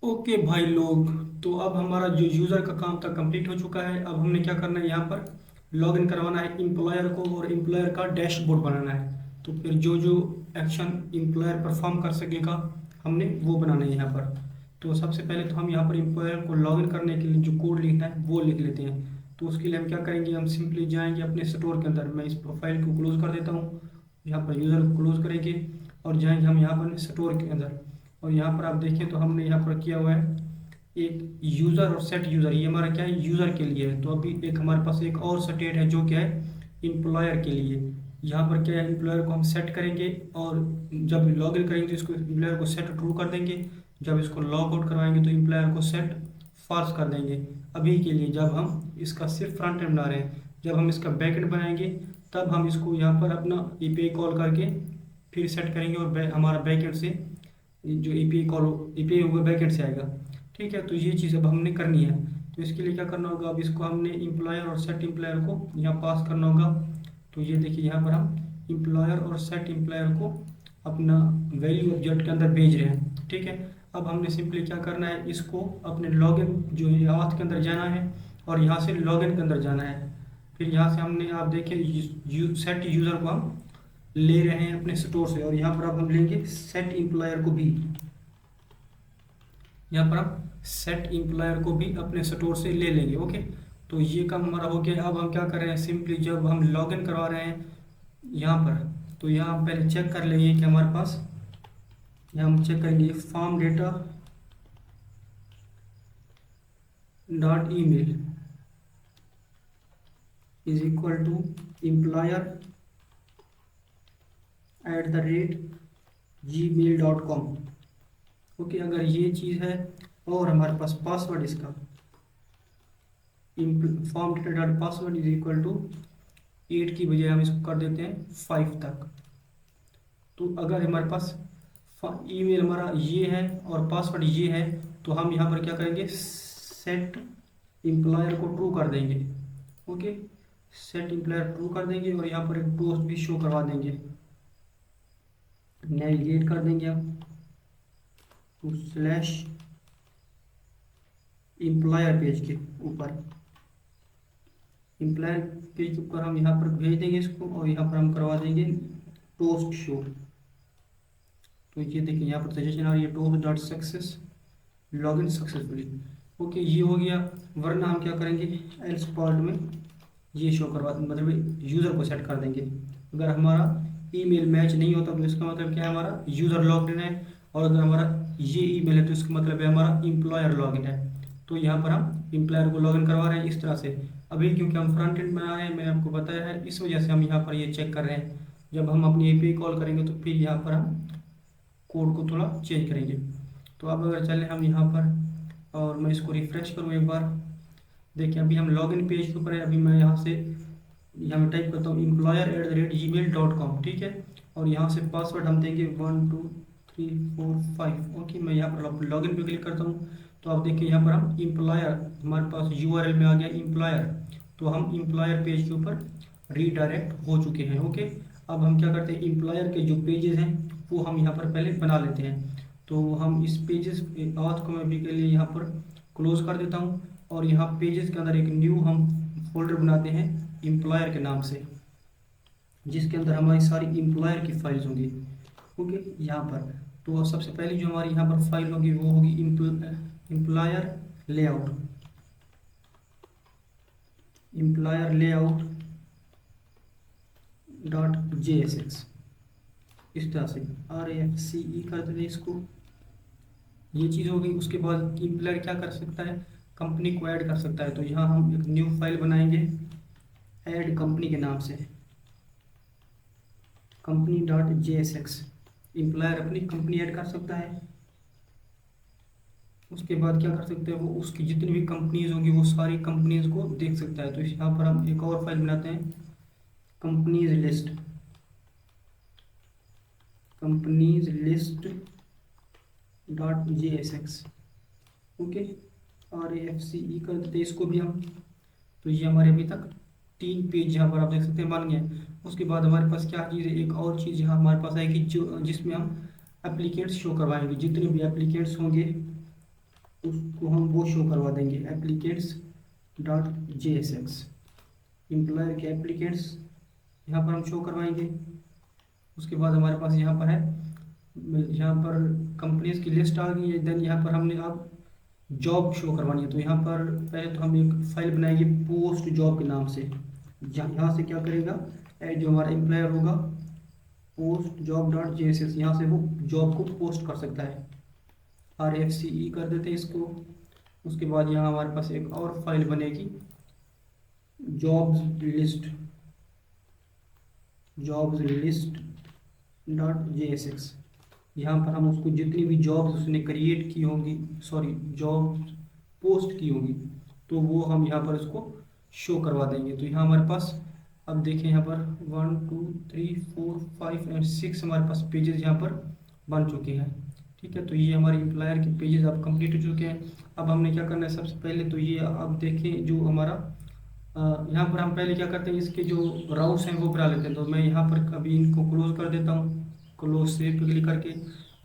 Okay भाई लोग। तो अब हमारा जो यूज़र का काम था कंप्लीट हो चुका है। अब हमने क्या करना है, यहाँ पर लॉगिन करवाना है एम्प्लॉयर को और एम्प्लॉयर का डैशबोर्ड बनाना है। तो फिर जो जो एक्शन एम्प्लॉयर परफॉर्म कर सकेगा हमने वो बनाना है यहाँ पर। तो सबसे पहले तो हम यहाँ पर एम्प्लॉयर को लॉगिन करने के लिए जो कोड लिखना है वो लिख लेते हैं। तो उसके लिए हम क्या करेंगे, हम सिंपली जाएंगे अपने स्टोर के अंदर। मैं इस प्रोफाइल को क्लोज कर देता हूँ, यहाँ पर यूज़र को क्लोज करेंगे और जाएंगे हम यहाँ पर स्टोर के अंदर। और यहाँ पर आप देखें तो हमने यहाँ पर किया हुआ है एक यूज़र और सेट यूज़र। ये हमारा क्या है, यूज़र के लिए है। तो अभी एक हमारे पास एक और स्टेट है जो क्या है, एम्प्लॉयर के लिए। यहाँ पर क्या है, एम्प्लॉयर को हम सेट करेंगे और जब लॉग इन करेंगे तो इसको एम्प्लॉयर को सेट ट्रू कर देंगे। जब इसको लॉग आउट करवाएंगे तो एम्प्लॉयर को सेट फॉल्स कर देंगे। अभी के लिए जब हम इसका सिर्फ फ्रंट एंड बना रहे हैं, जब हम इसका बैक एंड बनाएंगे तब हम इसको यहाँ पर अपना एपीआई कॉल करके फिर सेट करेंगे और हमारा बैक एंड से जो एपीआई कॉल एपीआई होगा बैक एंड से आएगा। ठीक है, तो ये चीज़ अब हमने करनी है। तो इसके लिए क्या करना होगा, अब इसको हमने एम्प्लॉयर और सेट एम्प्लॉयर को यहाँ पास करना होगा। तो ये देखिए यहाँ पर हम एम्प्लॉयर और सेट एम्प्लॉयर को अपना वैल्यू ऑब्जेक्ट के अंदर भेज रहे हैं। ठीक है, अब हमने सिंपली क्या करना है, इसको अपने लॉगिन जो है आवाज़ के अंदर जाना है और यहाँ से लॉगिन के अंदर जाना है। फिर यहाँ से हमने आप देखें सेट यूज़र को हम ले रहे हैं अपने स्टोर से, और यहाँ पर अब हम लेंगे सेट एम्प्लॉयर को भी। यहाँ पर हम सेट एम्प्लॉयर को भी अपने स्टोर से ले लेंगे। ओके, तो ये काम हमारा हो गया। अब हम क्या कर रहे हैं, सिंपली जब हम लॉगिन करवा रहे हैं यहाँ पर, तो यहाँ हम पहले चेक कर लेंगे कि हमारे पास, यहाँ हम चेक करेंगे form data dot email is equal to employer @gmail.com। Okay, अगर ये चीज़ है और हमारे पास पासवर्ड इसका form data dot password is equal to 8 की बजाय हम इसको कर देते हैं 5 तक। तो अगर हमारे पास ईमेल हमारा ये है और पासवर्ड ये है, तो हम यहाँ पर क्या करेंगे, सेट एम्प्लॉयर को ट्रू कर देंगे। ओके, सेट एम्प्लॉयर ट्रू कर देंगे और यहाँ पर एक पोस्ट भी शो करवा देंगे, नेविगेट कर देंगे हम टू स्लैश एम्प्लॉयर पेज के ऊपर। एम्प्लॉयर पेज के ऊपर हम यहाँ पर भेज देंगे इसको और यहाँ पर हम करवा देंगे टोस्ट शो। तो ये देखिए यहाँ पर सजेशन आ रही है toast dot success login successfully. Okay, ये हो गया। वरना हम क्या करेंगे, एल्स पार्ट में ये शो करवा, मतलब यूज़र को सेट कर देंगे। अगर हमारा ईमेल मैच नहीं होता तो इसका मतलब क्या है, हमारा यूज़र लॉग इन है। और अगर हमारा ये ईमेल है तो इसका मतलब है हमारा एम्प्लॉयर लॉग इन है। तो यहाँ पर हम एम्प्लॉयर को लॉग इन करवा रहे हैं इस तरह से। अभी क्योंकि हम फ्रंट एंड बना रहे हैं, मैंने आपको बताया है, इस वजह से हम यहाँ पर ये चेक कर रहे हैं। जब हम अपनी एपीआई कॉल करेंगे तो फिर यहाँ पर हम कोड को थोड़ा चेंज करेंगे। तो अब अगर चले हम यहाँ पर और मैं इसको रिफ्रेश करूँ एक बार, देखिए अभी हम लॉगिन पेज के ऊपर है। अभी मैं यहाँ में टाइप करता हूँ employer@gmail.com। ठीक है, और यहाँ से पासवर्ड हम देंगे 1 2 3 4 5। ओके, मैं यहाँ पर लॉगिन पे क्लिक करता हूँ। तो आप देखिए यहाँ पर हम एम्प्लॉयर, हमारे पास यूआरएल में आ गया एम्प्लॉयर। तो हम एम्प्लॉयर पेज के ऊपर रीडायरेक्ट हो चुके हैं। ओके, अब हम क्या करते हैं, एम्प्लॉयर के जो पेजेस हैं वो हम यहाँ पर पहले बना लेते हैं। तो हम इस पेजेस आवाज़ को मैं भी के लिए यहाँ पर क्लोज कर देता हूँ और यहाँ पेजेस के अंदर एक न्यू हम फोल्डर बनाते हैं एम्प्लॉयर के नाम से, जिसके अंदर हमारी सारी एम्प्लॉयर की फाइल्स होंगी। ओके, यहाँ पर तो सबसे पहली जो हमारी यहाँ पर फाइल होगी वो होगी employer layout, employer layout .jsx। इस तरह से RAFCE कर देते हैं इसको। ये चीज़ हो गई। उसके बाद एम्प्लॉयर क्या कर सकता है, कंपनी को ऐड कर सकता है। तो यहाँ हम एक न्यू फाइल बनाएंगे ऐड कंपनी के नाम से, company.jsx। एम्प्लॉयर अपनी कंपनी ऐड कर सकता है। उसके बाद क्या कर सकते हैं, वो उसकी जितनी भी कंपनीज होंगी वो सारी कंपनीज को देख सकता है। तो यहाँ पर हम एक और फाइल बनाते हैं companies list, companies list .jsx। Okay, RAFCE कर देते हैं इसको भी हम। तो ये हमारे अभी तक 3 पेज यहाँ पर आप देख सकते हैं बन गए। उसके बाद हमारे पास क्या चीज़ है, एक और चीज़ यहाँ हमारे पास आएगी जो जिसमें हम एप्लीकेंट्स शो करवाएंगे। जितने भी एप्लीकेंट्स होंगे उसको हम वो शो करवा देंगे एप्लीकेट्स डॉट JSX। एम्प्लॉयर के एप्लीकेट्स यहाँ पर हम शो करवाएंगे। उसके बाद हमारे पास यहाँ पर है, यहाँ पर कंपनीज की लिस्ट आ गई है। देन यहाँ पर हमने अब जॉब शो करवानी है, तो यहाँ पर पहले तो हम एक फाइल बनाएंगे पोस्ट जॉब के नाम से। यहाँ से क्या करेगा, जो हमारा एम्प्लॉयर होगा पोस्ट जॉब डॉट JSX, यहाँ से वो जॉब को पोस्ट कर सकता है। RFCE कर देते हैं इसको। उसके बाद यहाँ हमारे पास एक और फाइल बनेगी जॉब्स लिस्ट डॉट JSX। यहाँ पर हम उसको जितनी भी जॉब्स उसने क्रिएट की होंगी, सॉरी जॉब्स पोस्ट की होंगी, तो वो हम यहाँ पर इसको शो करवा देंगे। तो यहाँ हमारे पास अब देखें, यहाँ पर 1 2 3 4 5 एंड 6 हमारे पास पेजेस यहाँ पर बन चुके हैं। ठीक है, तो ये हमारे एम्प्लॉयर के पेजेस अब कंप्लीट हो चुके हैं। अब हमने क्या करना है, सबसे पहले तो ये अब देखें जो हमारा यहाँ पर हम पहले क्या करते हैं, इसके जो राउट्स हैं वो बना लेते हैं। तो मैं यहाँ पर अभी इनको क्लोज कर देता हूँ, क्लोज से क्लिक करके,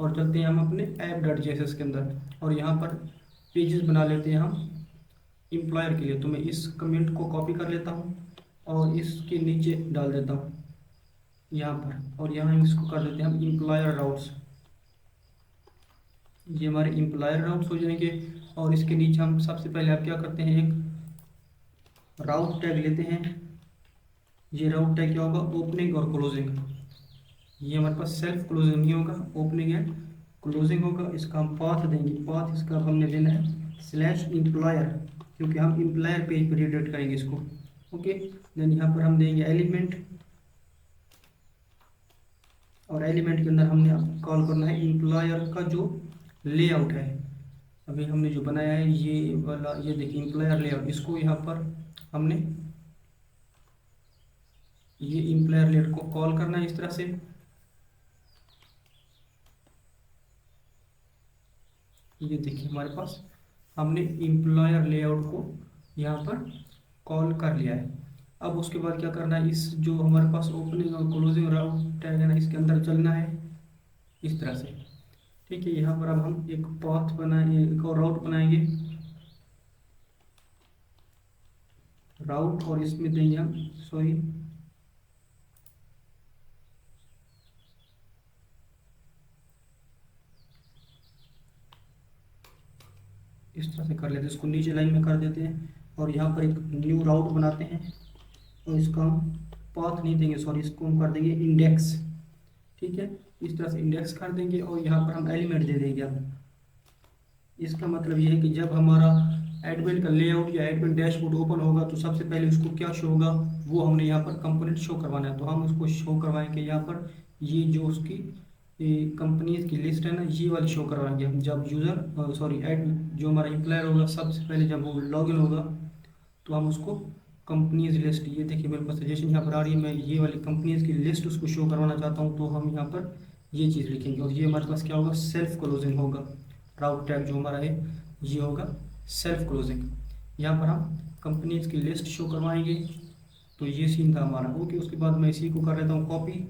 और चलते हैं हम अपने app.js के अंदर, और यहाँ पर पेजेस बना लेते हैं हम एम्प्लॉयर के लिए। तो मैं इस कमेंट को कॉपी कर लेता हूँ और इसके नीचे डाल देता हूँ यहाँ पर, और यहाँ इसको कर देते हैं हम एम्प्लॉयर राउट्स। ये हमारे एम्प्लॉयर राउट्स हो जाएंगे। और इसके नीचे हम सबसे पहले आप क्या करते हैं, एक राउट टैग लेते हैं। ये राउट टैग क्या होगा, ओपनिंग और क्लोजिंग। ये हमारे पास सेल्फ क्लोजिंग नहीं होगा, ओपनिंग एंड क्लोजिंग होगा। इसका हम पाथ देंगे, पाथ इसका हमने देना है /एम्प्लॉयर, क्योंकि हम एम्प्लॉयर पेज पर रिडायरेक्ट करेंगे इसको। ओके, देन यहाँ पर हम देंगे एलिमेंट, और एलिमेंट के अंदर हमने कॉल करना है एम्प्लॉयर का जो लेआउट है। अभी हमने जो बनाया है ये वाला, ये देखिए एम्प्लॉयर लेआउट, इसको यहाँ पर हमने ये एम्प्लॉयर लेआउट को कॉल करना है इस तरह से। ये देखिए हमारे पास हमने एम्प्लॉयर लेआउट को यहाँ पर कॉल कर लिया है। अब उसके बाद क्या करना है, इस जो हमारे पास ओपनिंग और क्लोजिंग राउट टैग है ना, इसके अंदर चलना है इस तरह से। ठीक है, यहाँ पर अब हम एक पाथ बनाएंगे, एक और राउट बनाएंगे, राउट, और इसमें देंगे हम सॉरी इस तरह से कर लेते हैं, इसको नीचे लाइन में कर देते हैं, और यहाँ पर एक न्यू राउट बनाते हैं, और इसका हम पाथ नहीं देंगे, सॉरी इसको हम कर देंगे इंडेक्स। ठीक है, इस तरह से इंडेक्स कर देंगे, और यहाँ पर हम एलिमेंट दे देंगे। अब इसका मतलब ये है कि जब हमारा एडमिन का लेआउट या एडमिन डैशबोर्ड ओपन होगा तो सबसे पहले उसको क्या शो होगा, वो हमने यहाँ पर कंपोनेंट शो करवाना है। तो हम उसको शो करवाएंगे यहाँ पर, ये जो उसकी कंपनीज की लिस्ट है ना, ये वाली शो करवाएंगे हम। जब यूज़र सॉरी एड जो हमारा एम्प्लॉयर होगा, सबसे पहले जब वो लॉगिन होगा तो हम उसको कंपनीज लिस्ट, ये देखिए मेरे पास सजेशन यहाँ पर आ रही है, मैं ये वाली कंपनीज की लिस्ट उसको शो करवाना चाहता हूँ। तो हम यहाँ पर ये चीज़ लिखेंगे, और ये हमारे पास क्या होगा, सेल्फ क्लोजिंग होगा। राउट टैग जो हमारा है ये होगा सेल्फ क्लोजिंग। यहाँ पर हम कंपनीज की लिस्ट शो करवाएंगे। तो ये सीन था हमारा। ओके, उसके बाद मैं इसी को कर लेता हूँ कॉपी,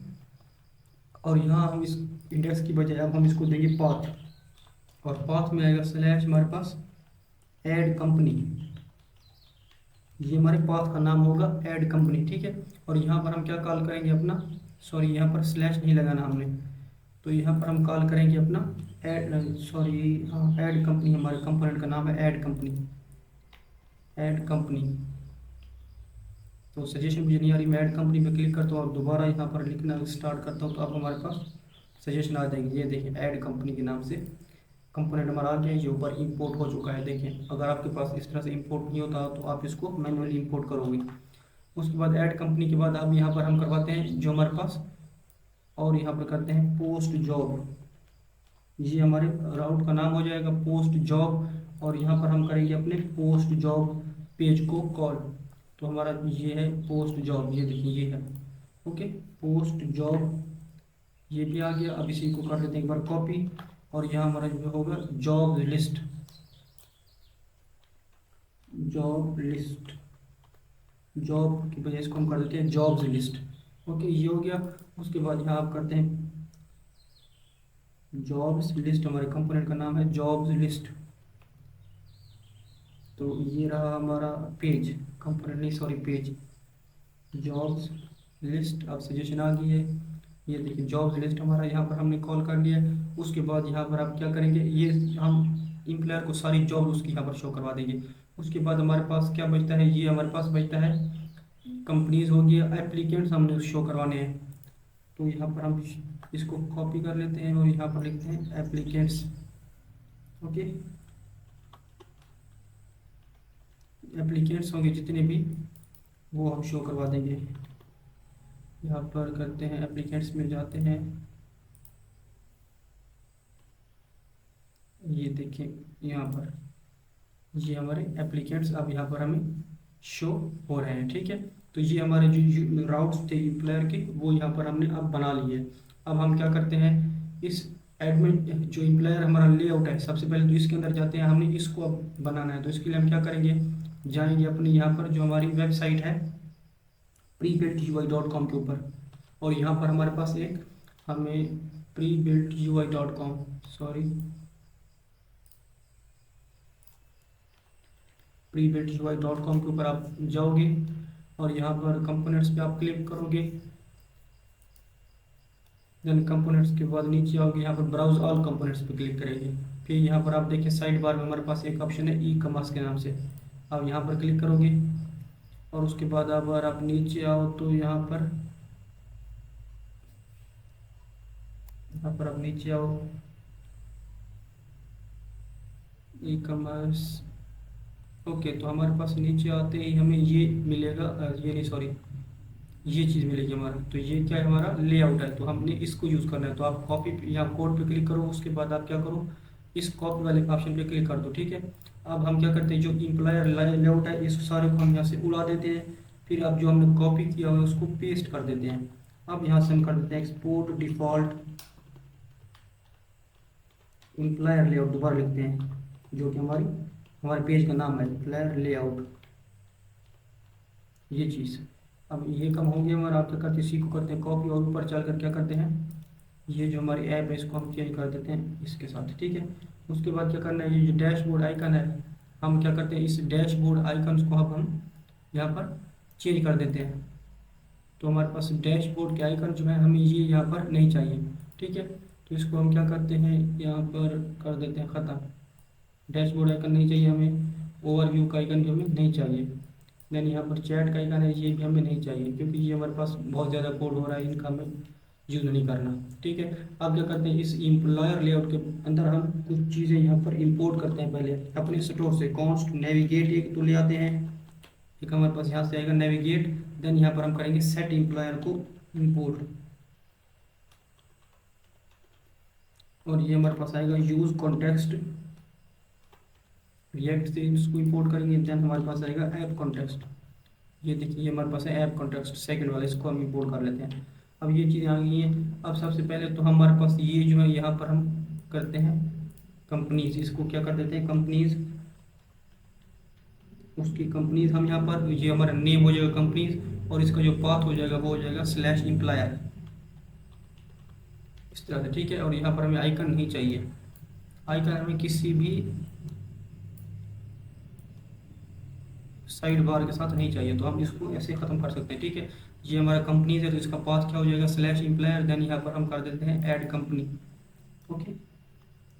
और यहाँ हम इस इंडेक्स की बजाय अब हम इसको देंगे पाथ, और पाथ में आएगा स्लैश हमारे पास ऐड कंपनी। ये हमारे पाथ का नाम होगा ऐड कंपनी। ठीक है, और यहाँ पर हम क्या कॉल करेंगे अपना, सॉरी यहाँ पर स्लैश नहीं लगाना हमने, तो यहाँ पर हम कॉल करेंगे अपना ऐड, सॉरी हाँ ऐड कंपनी, हमारे कंपोनेंट का नाम है ऐड कंपनी, ऐड कंपनी। तो सजेशन मुझे नहीं आ रही, मैं ऐड कंपनी पे क्लिक करता हूँ और दोबारा यहाँ पर लिखना स्टार्ट करता हूँ, तो अब हमारे पास सजेशन आ जाएंगे। ये देखिए ऐड कंपनी के नाम से कंपोनेंट हमारा आ गया है, ये ऊपर इंपोर्ट हो चुका है। देखिए अगर आपके पास इस तरह से इंपोर्ट नहीं होता तो आप इसको मैनुअली इंपोर्ट करोगे। उसके बाद ऐड कंपनी के बाद अब यहाँ पर हम करवाते हैं जो हमारे पास, और यहाँ पर करते हैं पोस्ट जॉब। ये हमारे राउट का नाम हो जाएगा पोस्ट जॉब, और यहाँ पर हम करेंगे अपने पोस्ट जॉब पेज को कॉल। तो हमारा ये है पोस्ट जॉब, ये देखिए ये है। ओके, पोस्ट जॉब ये भी आ गया। अब इसी को कर लेते हैं एक बार कॉपी, और यहाँ हमारा जो होगा job list, job list, job की बजाय इसको हम कर देते हैं जॉब्स लिस्ट। ओके, ये हो गया। उसके बाद यहाँ आप करते हैं जॉब्स लिस्ट, हमारे कंपोनेंट का नाम है जॉब्स लिस्ट। तो ये रहा हमारा पेज, कंपोनेंट नहीं सॉरी पेज, जॉब्स लिस्ट। अब सजेशन आ गई है, ये देखिए जॉब्स लिस्ट हमारा यहाँ पर हमने कॉल कर लिया है। उसके बाद यहाँ पर आप क्या करेंगे, ये हम एम्प्लॉयर को सारी जॉब उसकी यहाँ पर शो करवा देंगे। उसके बाद हमारे पास क्या बचता है, ये हमारे पास बचता है कंपनीज हो गया, एप्लीकेंट्स हमने शो करवाने हैं। तो यहाँ पर हम इसको कॉपी कर लेते हैं और यहाँ पर लिखते हैं एप्लीकेंट्स। ओके, एप्लीकेंट्स होंगे जितने भी, वो हम शो करवा देंगे। यहाँ पर करते हैं एप्लीकेंट्स में जाते हैं, ये देखिए यहाँ पर ये हमारे एप्लीकेंट्स अब यहाँ पर हमें शो हो रहे हैं। ठीक है, तो ये हमारे जो राउट्स थे एम्प्लॉयर के, वो यहाँ पर हमने अब बना लिए। अब हम क्या करते हैं, इस एडमिन जो एम्प्लॉयर हमारा लेआउट है, सबसे पहले तो इसके अंदर जाते हैं, हमने इसको अब बनाना है। तो इसके लिए हम क्या करेंगे, जाएंगे अपने यहाँ पर जो हमारी वेबसाइट है prebuiltui.com के ऊपर, और यहाँ पर हमारे पास एक हमें prebuiltui.com सॉरी prebuiltui.com के ऊपर आप जाओगे और यहाँ पर कंपोनेंट्स पे आप क्लिक करोगे। देन कंपोनेंट्स के बाद नीचे आओगे, यहाँ पर ब्राउज ऑल कंपोनेंट्स पे क्लिक करेंगे। फिर यहाँ पर आप देखिए साइड बार में हमारे पास एक ऑप्शन है ई कॉमर्स के नाम से, आप यहाँ पर क्लिक करोगे और उसके बाद अगर आप नीचे आओ तो यहाँ पर आप नीचे आओ, ई कॉमर्स। ओके, तो हमारे पास नीचे आते ही हमें ये मिलेगा, ये नहीं सॉरी ये चीज़ मिलेगी हमारा। तो ये क्या है, हमारा लेआउट है, तो हमने इसको यूज़ करना है। तो आप कॉपी या कोड पे क्लिक करो, उसके बाद आप क्या करो, इस कॉपी वाले ऑप्शन पे क्लिक कर दो। ठीक है, अब हम क्या करते हैं, जो एम्प्लॉयर लेआउट है इस सारे को हम यहाँ से उड़ा देते हैं। फिर अब जो हमने कॉपी किया हुआ है उसको पेस्ट कर देते हैं। अब यहाँ से हम कर देते हैं एक्सपोर्ट डिफ़ॉल्ट एम्प्लॉयर लेआउट, दोबारा लिखते हैं, जो कि हमारे पेज का नाम है एम्प्लॉयर लेआउट, ये चीज़। अब ये कम हो गया हमारा, आप क्या करते हैं, इसी को करते हैं कॉपी और ऊपर चल कर क्या करते हैं, ये जो हमारी ऐप है इसको हम चेंज कर देते हैं इसके साथ। ठीक है, उसके बाद क्या करना है, ये जो डैशबोर्ड आइकन है, हम क्या करते हैं, इस डैशबोर्ड आइकन को अब हम यहाँ पर चेंज कर देते हैं। तो हमारे पास डैशबोर्ड के आइकन जो है हमें ये यहाँ पर नहीं चाहिए। ठीक है, तो इसको हम क्या करते हैं, यहाँ पर कर देते हैं ख़त्म। डैशबोर्ड आइकन नहीं चाहिए हमें, ओवरव्यू का आइकन भी हमें नहीं चाहिए, देन यहाँ पर चैट का आइकन है ये भी हमें नहीं चाहिए, क्योंकि ये हमारे पास बहुत ज़्यादा कोड हो रहा है, इनका हमें यूज़ नहीं करना। ठीक है, अब क्या करते हैं, इस एम्प्लॉयर लेआउट के अंदर हम कुछ चीज़ें यहाँ पर इंपोर्ट करते हैं। पहले अपने स्टोर से कॉन्स्ट नेविगेट एक तो ले आते हैं, एक हमारे पास यहाँ से आएगा नेविगेट। देन यहाँ पर हम करेंगे सेट एम्प्लॉयर को इम्पोर्ट, और ये हमारे पास आएगा यूज़ कॉन्टेक्स्ट, रिएक्ट से इसको इंपोर्ट करेंगे। देन हमारे पास आएगा ऐप कॉन्टेक्स्ट, ये देखिए ये हमारे पास है ऐप कॉन्टेक्स्ट सेकंड वाला, इसको हम इंपोर्ट कर लेते हैं। अब ये चीज़ें आ गई हैं। अब सबसे पहले तो हमारे पास ये जो है यहाँ पर हम करते हैं कंपनीज, इसको क्या कर देते हैं कंपनीज, उसकी कंपनीज हम यहाँ पर, ये हमारा नेम हो जाएगा कंपनीज, और इसका जो पाथ हो जाएगा वो हो जाएगा स्लैश एम्प्लॉयर, इस तरह से। ठीक है, और यहाँ पर हमें आइकन नहीं चाहिए, आइकन हमें किसी भी साइड बार के साथ नहीं चाहिए, तो हम इसको ऐसे ख़त्म कर सकते हैं। ठीक है, ये हमारा कंपनीज है, तो इसका पाथ क्या हो जाएगा स्लैश एम्प्लॉयर। देन यहाँ पर हम कर देते हैं ऐड कंपनी। ओके,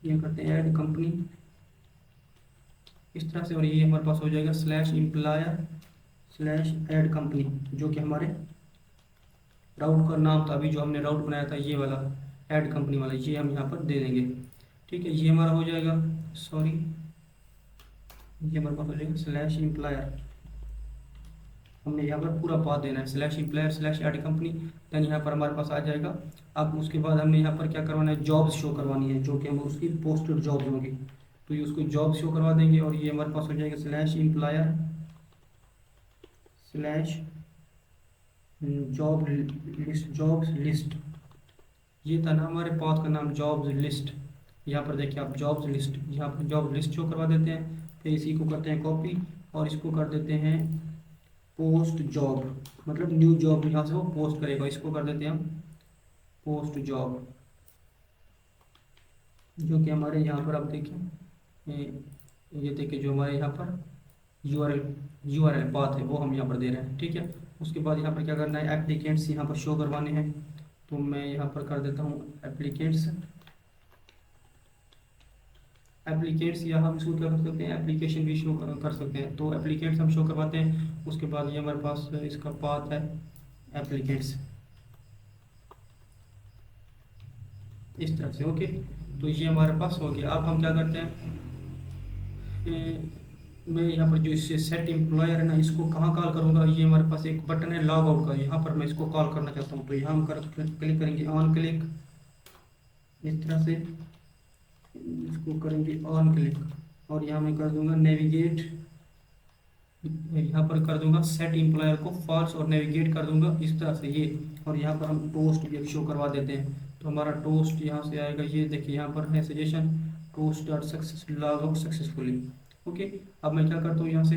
ये करते हैं ऐड कंपनी इस तरह से, और ये हमारे पास हो जाएगा slash employer slash add company, जो कि हमारे राउट का नाम था, अभी जो हमने राउट बनाया था ये वाला ऐड कंपनी वाला, ये हम यहाँ पर दे देंगे। ठीक है, ये हमारा हो जाएगा, सॉरी ये हमारे पास हो जाएगा स्लैश एम्प्लॉयर, हमने यहाँ पर पूरा पाथ देना है slash employer slash add company. Then यहाँ पर हमारे पास आ जाएगा। अब उसके बाद हमने यहाँ पर क्या करवाना है, जॉब्स शो करवानी है, जो कि हम उसकी पोस्टेड जॉब्स होंगी, तो ये उसको जॉब शो करवा देंगे। और ये हमारे पास हो जाएगा slash employer slash jobs list, ये था ना हमारे पाथ का नाम जॉब्स लिस्ट। यहाँ पर देखिए आप जॉब्स लिस्ट, यहाँ पर जॉब लिस्ट शो करवा देते हैं। फिर इसी को करते हैं कॉपी और इसको कर देते हैं पोस्ट जॉब, मतलब न्यू जॉब यहाँ से वो पोस्ट करेगा, इसको कर देते हैं हम पोस्ट जॉब, जो कि हमारे यहाँ पर आप देखें, ये देखिए जो हमारे यहाँ पर यूआरएल पाथ है वो हम यहाँ पर दे रहे हैं, ठीक है। उसके बाद यहाँ पर क्या करना है, एप्लीकेंट्स यहाँ पर शो करवाने हैं। तो मैं यहाँ पर कर देता हूँ एप्लीकेंट्स। एप्लीकेंट्स या हम इसको क्या कर सकते हैं, एप्लीकेशन भी शो कर सकते हैं। तो एप्लीकेंट्स हम शो करवाते हैं। उसके बाद ये हमारे पास इसका पाथ है एप्लीकेंट्स, इस तरह से। ओके, तो ये हमारे पास हो गया। अब हम क्या करते हैं, मैं यहाँ पर जो इससे सेट एम्प्लॉयर है ना, इसको कहाँ कॉल करूँगा, ये हमारे पास एक बटन है लॉग आउट का, यहाँ पर मैं इसको कॉल करना चाहता हूँ। तो यहाँ हम क्लिक करेंगे ऑन क्लिक, इस तरह से इसको करेंगे ऑन क्लिक, और यहाँ मैं कर दूंगा नेविगेट, यहाँ पर कर दूंगा सेट एम्प्लॉयर को फॉल्स और नेविगेट कर दूंगा इस तरह से ये। और यहाँ पर हम टोस्ट भी शो करवा देते हैं। तो हमारा टोस्ट यहाँ से आएगा, ये देखिए यहाँ पर है suggestion toast dot success log out successfully. Okay, अब मैं क्या करता हूँ यहाँ से,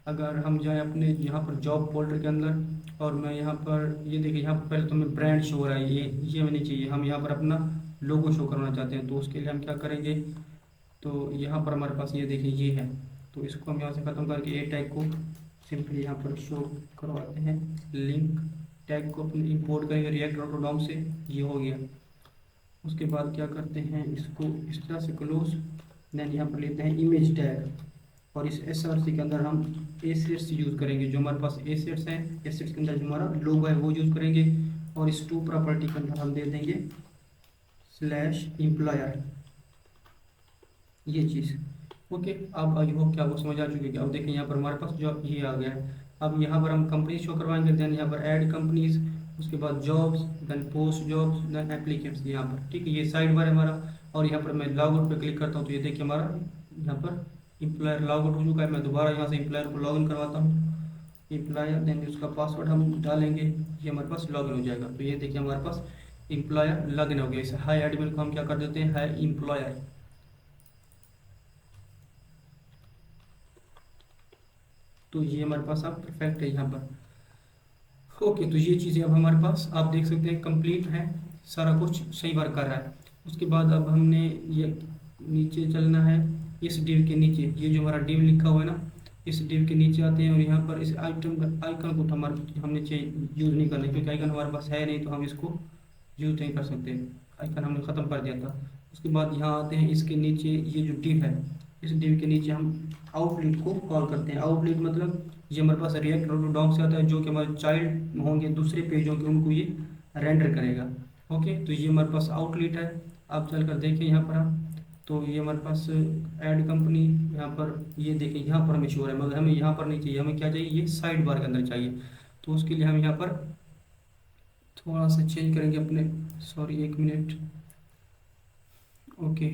अगर हम जाएँ अपने यहाँ पर जॉब फोल्डर के अंदर, और मैं यहाँ पर ये देखिए यहाँ पर पहले तो मैं ब्रांड शो हो रहा है, ये हमें नहीं चाहिए, हम यहाँ पर अपना लोगो शो करना चाहते हैं। तो उसके लिए हम क्या करेंगे, तो यहाँ पर हमारे पास ये देखिए ये है। तो इसको हम यहाँ से ख़त्म करके ए टैग को सिंपली यहाँ पर शो करवाते हैं। लिंक टैग को अपने इंपोर्ट करेंगे रिएक्ट ऑटोडॉम से, ये हो गया। उसके बाद क्या करते हैं, इसको इस तरह से क्लोज, देन यहाँ पर लेते हैं इमेज टैग, और इस SRC के अंदर हम एसेट्स यूज़ करेंगे। जो हमारे पास एसेट्स हैं, एसेट्स के अंदर जो हमारा लोगो है वो यूज़ करेंगे। और इस टू प्रॉपर्टी के अंदर हम दे देंगे स्लैश एम्प्लॉयर, ये चीज़। ओके, अब आई होप क्या वो समझ आ चुकी है। अब देखिए यहाँ पर हमारे पास जॉब ये आ गया है। अब यहाँ पर हम कंपनी शो करवाएंगे, देन यहाँ पर ऐड कंपनीज, उसके बाद jobs, then post jobs, then applicants यहाँ पर, ठीक है। ये साइड बार है हमारा। और यहाँ पर मैं लॉग आउट पर क्लिक करता हूँ, तो ये देखिए हमारा यहाँ पर एम्प्लॉयर लॉग आउट हो चुका है। मैं दोबारा यहाँ से एम्प्लॉयर को लॉग इन करवाता हूँ, एम्प्लॉयर, देन उसका पासवर्ड हम डालेंगे, ये हमारे पास लॉग इन हो जाएगा। तो ये देखिए हमारे पास एम्प्लॉयर लॉग इन हो गया। इसे हाई एडमिन को हम क्या कर देते हैं, हाई एम्प्लॉयर। तो ये हमारे पास अब परफेक्ट है यहाँ पर। ओके, तो ये चीज़ें अब हमारे पास आप देख सकते हैं कंप्लीट है, सारा कुछ सही वर्क कर रहा है। उसके बाद अब हमने ये नीचे चलना है, इस डिव के नीचे, ये जो हमारा डिव लिखा हुआ है ना, इस डिव के नीचे आते हैं, और यहाँ पर इस आइकन को हमारे हमने यूज़ नहीं करना, क्योंकि आइकन हमारे पास है नहीं, तो हम इसको यूज़ नहीं कर सकते, आइकन हमने ख़त्म कर दिया था। उसके बाद यहाँ आते हैं, इसके नीचे ये जो डिव है, इस डिव के नीचे हम आउटलेट को कॉल करते हैं। आउटलेट मतलब ये हमारे पास रिएक्ट डॉम से आता है, जो कि हमारे चाइल्ड होंगे दूसरे पेज होंगे, उनको ये रेंडर करेगा। ओके, तो ये हमारे पास आउटलेट है। आप चलकर देखिए यहाँ पर हम, तो ये हमारे पास ऐड कंपनी, यहाँ पर ये देखिए यहाँ पर हमें शो है, मगर हमें यहाँ पर नहीं चाहिए, हमें क्या चाहिए, ये साइड बार के अंदर चाहिए। तो उसके लिए हम यहाँ पर थोड़ा सा चेंज करेंगे अपने, सॉरी एक मिनट। ओके,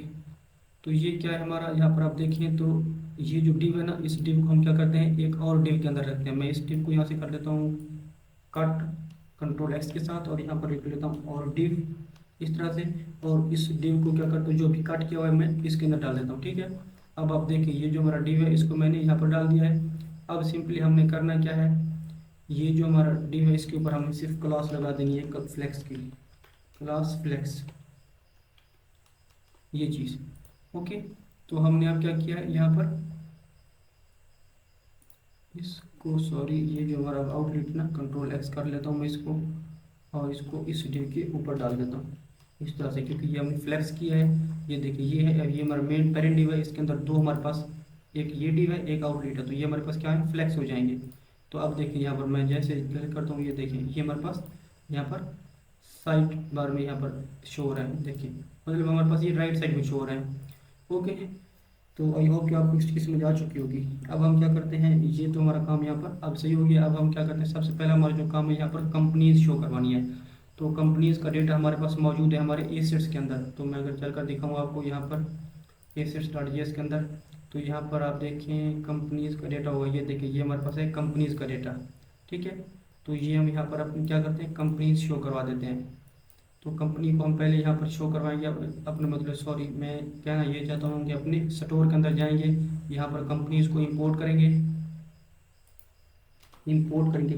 तो ये क्या है हमारा, यहाँ पर आप देखिए, तो ये जो डिव है ना, इस डिव को हम क्या करते हैं, एक और डिव के अंदर रखते हैं। मैं इस डिव को यहाँ से कर देता हूँ कट, कंट्रोल एक्स के साथ, और यहाँ पर लिख लेता हूँ और डिव, इस तरह से। और इस डिव को क्या करता हूँ, जो भी कट किया हुआ है मैं इसके अंदर डाल देता हूँ, ठीक है। अब आप देखिए ये जो हमारा डिव है, इसको मैंने यहाँ पर डाल दिया है। अब सिंपली हमने करना क्या है, ये जो हमारा डिव है, इसके ऊपर हमें सिर्फ क्लास लगा देनी है, फ्लेक्स की क्लास फ्लेक्स, ये चीज़। ओके, तो हमने अब क्या किया है यहाँ पर, इसको सॉरी, ये जो हमारा आउटलेट ना, कंट्रोल एक्स कर लेता हूँ मैं इसको, और इसको इस डिव के ऊपर डाल देता हूँ इस तरह से, क्योंकि ये हमने फ्लेक्स किया है। ये देखिए ये है, ये हमारा मेन पेरेंट डिव है, इसके अंदर दो हमारे पास, एक ये डिव है, एक आउटलेट है, तो ये हमारे पास क्या है, फ्लेक्स हो जाएंगे। तो अब देखिए यहाँ पर मैं जैसे क्लिक करता हूँ, ये देखिए ये हमारे पास यहाँ पर साइड बार में यहाँ पर शो हो रहा है, देखिए मतलब हमारे पास ये राइट साइड में शो हो रहा है। ओके, तो आई होप कि आपको इसकी समझ आ चुकी होगी। अब हम क्या करते हैं, ये तो हमारा काम यहाँ पर अब सही हो गया। अब हम क्या करते हैं, सबसे पहला हमारा जो काम है, यहाँ पर कंपनीज शो करवानी है। तो कंपनीज का डेटा हमारे पास मौजूद है हमारे एसेट्स के अंदर। तो मैं अगर चलकर दिखाऊँ आपको यहाँ पर एसेट्स डॉट जीएस के अंदर, तो यहाँ पर आप देखें कंपनीज का डेटा होगा, ये देखिए ये हमारे पास है कंपनीज का डेटा, ठीक है। तो ये हम यहाँ पर अपने क्या करते हैं, कंपनीज शो करवा देते हैं। तो कंपनी को हम पहले यहाँ पर शो करवाएंगे, अपने मतलब सॉरी मैं कहना ये चाहता हूँ कि अपने स्टोर के अंदर जाएंगे, यहाँ पर कंपनीज को इंपोर्ट करेंगे,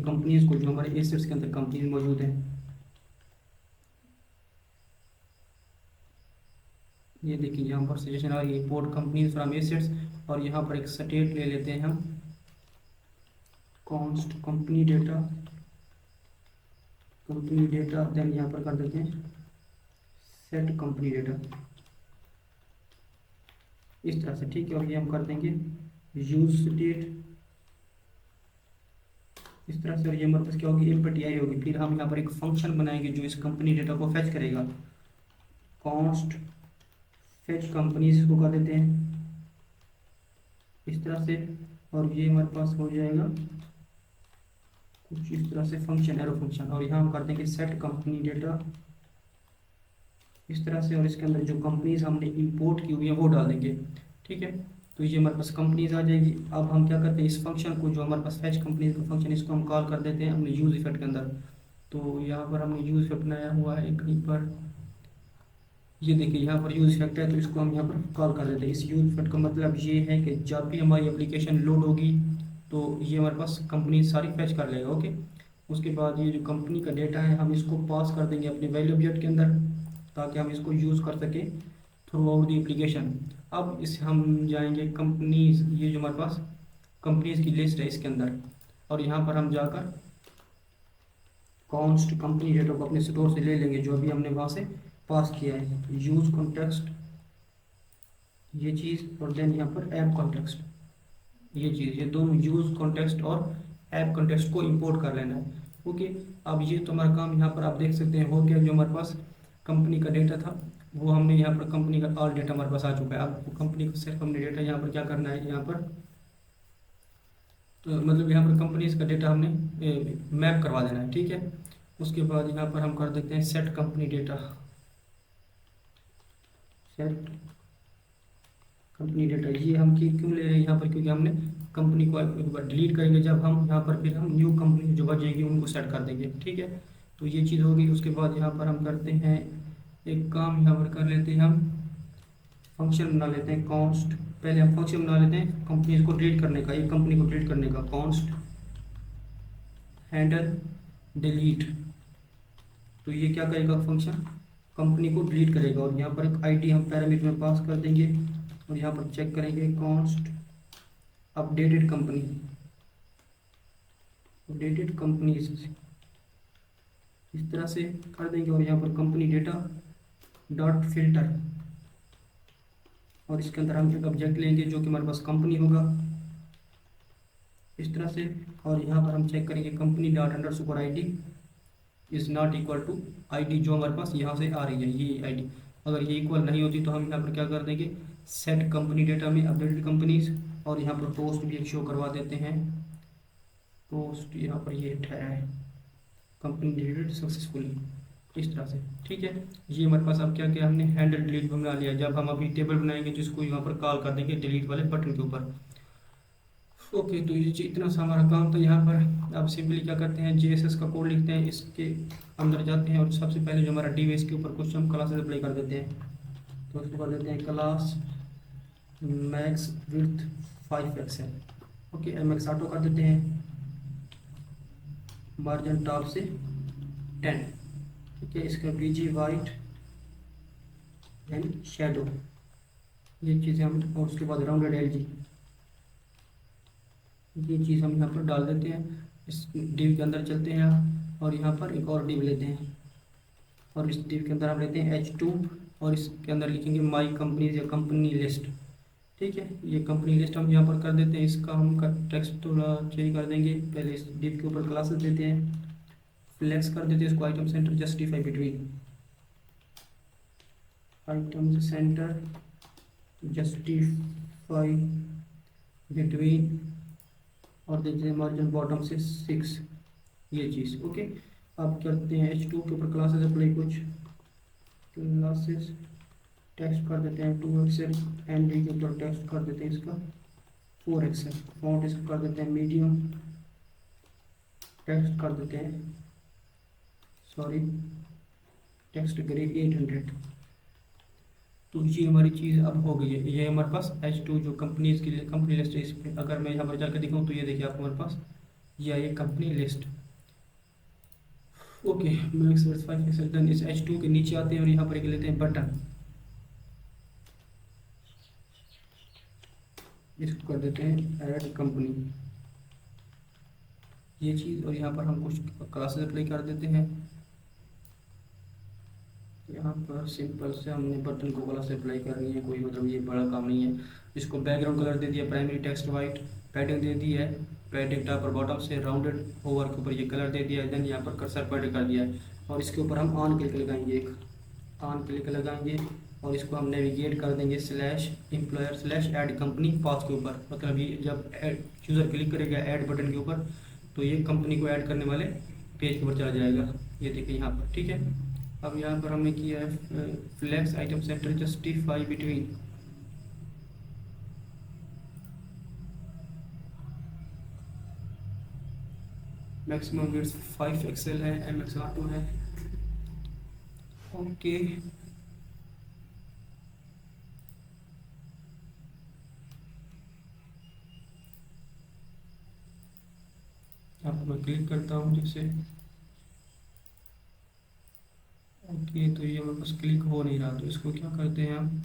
कंपनीज को, जो हमारे एसेट्स के अंदर कंपनीज मौजूद हैं। ये देखिए यहाँ पर सजेशन आ रही है, इंपोर्ट कंपनीज फ्रॉम एसेट्स, और यहाँ पर एक स्टेट ले लेते हैं हम, कॉन्स्ट कंपनी डेटा देन यहाँ पर कर देते हैं सेट कंपनी डेटा इस तरह से, ठीक है। और ये हम कर देंगे यूज स्टेट इस तरह से, और ये हमारे पास क्या होगी, इनपुट आई होगी। फिर हम यहाँ पर एक फंक्शन बनाएंगे जो इस कंपनी डेटा को फैच करेगा, कॉन्स्ट फैच कंपनीज को कर देते हैं इस तरह से, और ये हमारे पास हो जाएगा कुछ इस तरह से फंक्शन, एरो फंक्शन। और यहाँ हम कर देंगे सेट कंपनी डेटा इस तरह से, और इसके अंदर जो कंपनीज हमने इंपोर्ट की हुई है वो डाल देंगे, ठीक है। तो ये हमारे पास कंपनीज आ जाएगी। अब हम क्या करते हैं, इस फंक्शन को जो हमारे पास फैच कंपनीज का फंक्शन, इसको हम कॉल कर देते हैं अपने यूज इफेक्ट के अंदर। तो यहाँ पर हमने यूज इफेक्ट बनाया हुआ है कहीं पर, ये देखिए यहाँ पर यूज इफेक्ट है, तो इसको हम यहाँ पर कॉल कर देते हैं। इस यूज इफेक्ट का मतलब ये है कि जब भी हमारी एप्लीकेशन लोड होगी तो ये हमारे पास कंपनी सारी फैच कर लेगा, ओके। उसके बाद ये जो कंपनी का डेटा है हम इसको पास कर देंगे अपने वैल्यू ऑब्जेक्ट के अंदर, ताकि हम इसको यूज़ कर सकें थ्रू आउट द एप्लीकेशन। अब इस हम जाएंगे कंपनीज, ये जो हमारे पास कंपनीज की लिस्ट है इसके अंदर, और यहाँ पर हम जाकर कॉन्स्ट कंपनी डेटा को अपने स्टोर से ले लेंगे जो अभी हमने वहाँ से पास किया है, यूज कॉन्टेक्स्ट ये चीज़, और देन यहाँ पर ऐप कॉन्टेक्स्ट ये चीज़, ये दोनों यूज कॉन्टेक्स्ट और ऐप कॉन्टेक्स्ट को इंपोर्ट कर लेना है, ओके। अब ये तो हमारा काम यहाँ पर आप देख सकते हैं हो गया। जो हमारे पास कंपनी का डेटा था वो हमने यहाँ पर, कंपनी का ऑल डेटा हमारे पास आ चुका है। अब कंपनी का सिर्फ हमने डेटा यहाँ पर क्या करना है, यहाँ पर तो मतलब यहाँ पर कंपनीज का डेटा हमने मैप करवा देना है, ठीक है। उसके बाद यहाँ पर हम कर देते हैं set company data, set company data. ये हम क्यों ले रहे हैं यहाँ पर, क्योंकि हमने कंपनी को एक बार डिलीट करेंगे जब हम यहाँ पर, फिर हम न्यू कंपनी जो बचेगी उनको सेट कर देंगे, ठीक है। तो ये चीज़ होगी। उसके बाद यहाँ पर हम करते हैं एक काम, यहाँ पर कर लेते हैं हम फंक्शन बना लेते हैं कॉन्स्ट, पहले हम फंक्शन बना लेते हैं कंपनीज को डिलीट करने का, एक कंपनी को डिलीट करने का, कॉन्स्ट हैंडल डिलीट। तो ये क्या करेगा फंक्शन, कंपनी को डिलीट करेगा, और यहाँ पर एक आईडी हम पैरामीटर में पास कर देंगे, और यहाँ पर चेक करेंगे const updated company, updated companies इस तरह से कर देंगे। और यहाँ पर कंपनी डेटा डॉट फिल्टर, और इसके अंदर हम एक ऑब्जेक्ट लेंगे जो कि हमारे पास कंपनी होगा इस तरह से। और यहाँ पर हम चेक करेंगे company dot underscore ID is not equal to ID जो हमारे पास यहाँ से आ रही है, ये आईडी अगर ये इक्वल नहीं होती तो हम यहाँ पर क्या कर देंगे, सेट कंपनी डेटा में अपडेटेड कंपनीज, और यहाँ पर पोस्ट भी एक शो करवा देते हैं, पोस्ट यहाँ पर ये ठहरा है कंपनी डिलीटेड सक्सेसफुली इस तरह से, ठीक है। ये हमारे पास अब क्या किया हमने, हैंडल डिलीट बना लिया। जब हम अभी टेबल बनाएंगे तो इसको यहाँ पर कॉल कर देंगे डिलीट वाले बटन के ऊपर, ओके। तो ये इतना सा हमारा काम था। यहाँ पर अब सिंपली क्या करते हैं, जेएसएस का कोड लिखते हैं, इसके अंदर जाते हैं, और सबसे पहले जो हमारा डिव के ऊपर कुछ हम क्लासेस अप्लाई कर देते हैं। तो उसको कर देते हैं क्लास मैक्स विड्थ 5 है, ओके। एमएक्स ऑटो कर देते हैं, मार्जिन टॉप से 10, ठीक है। इसका बीजी वाइट एंड शेडो ये चीज़ें हम, और उसके बाद राउंडेड एलजी ये चीज़ हम यहाँ पर डाल देते हैं। इस डिव के अंदर चलते हैं, और यहाँ पर एक और डिव लेते हैं, और इस डिव के अंदर हम लेते हैं H2, और इसके अंदर लिखेंगे माई कंपनीज या कंपनी लिस्ट, ठीक है। ये कंपनी लिस्ट हम यहाँ पर कर देते हैं। इसका हम टेक्स्ट थोड़ा चेंज कर देंगे, पहले इस डिव के ऊपर क्लासेस देते हैं, फ्लेक्स कर देते हैं इसको item centre justify between, item centre justify between, और देते हैं मार्जिन बॉटम से 6 ये चीज़, ओके। अब करते हैं H2 के ऊपर क्लासेस अप्लाई, कुछ क्लासेस टेक्स्ट कर देते हैं 2 एक्सेल, एंड के ऊपर टेक्स्ट कर देते हैं इसका 4 एक्सेल, फॉन्ट इसको कर देते हैं मीडियम, टेक्स्ट कर देते हैं सॉरी टेक्स्ट ग्रे 800। तो ये हमारी चीज़ अब हो गई है। ये हमारे पास H2 जो कंपनीज की कंपनी लिस्ट है, इस पर अगर मैं यहाँ पर जाकर दिखाऊँ तो ये देखिए आपको हमारे पास ये आई company list, okay. Max width 5 XL, then इस H2 के नीचे आते हैं और यहाँ पर एक लेते हैं बटन, इसको कर देते हैं ऐड कंपनी, ये चीज़। और यहाँ पर हम कुछ क्लासेस अप्लाई कर देते हैं। यहाँ पर सिंपल से हमने बटन को क्लास अप्लाई करनी है, कोई मतलब ये बड़ा काम नहीं है। इसको बैकग्राउंड कलर दे दिया, प्राइमरी टेक्स्ट वाइट, पैडिंग दे दी है, पैडिंग टॉप और बॉटम से राउंडेड ओवर के ऊपर ये कलर दे दिया है। देन यहाँ पर कर्सर पैड कर दिया है और इसके ऊपर हम ऑन क्लिक लगाएंगे, एक ऑन क्लिक लगाएंगे और इसको हम नेविगेट कर देंगे slash employer slash add company path के ऊपर। मतलब ये जब यूज़र क्लिक करेगा ऐड बटन के ऊपर तो ये कंपनी को ऐड करने वाले पेज के ऊपर चला जाएगा। ये देखिए यहाँ पर, ठीक है। अब यहाँ पर हमने किया है flex item centre justify between, maximum width 5 XL है, MXR2 है। ओके, यहाँ पर मैं क्लिक करता हूँ जैसे, ओके। तो ये मेरे पास क्लिक हो नहीं रहा, तो इसको क्या करते हैं हम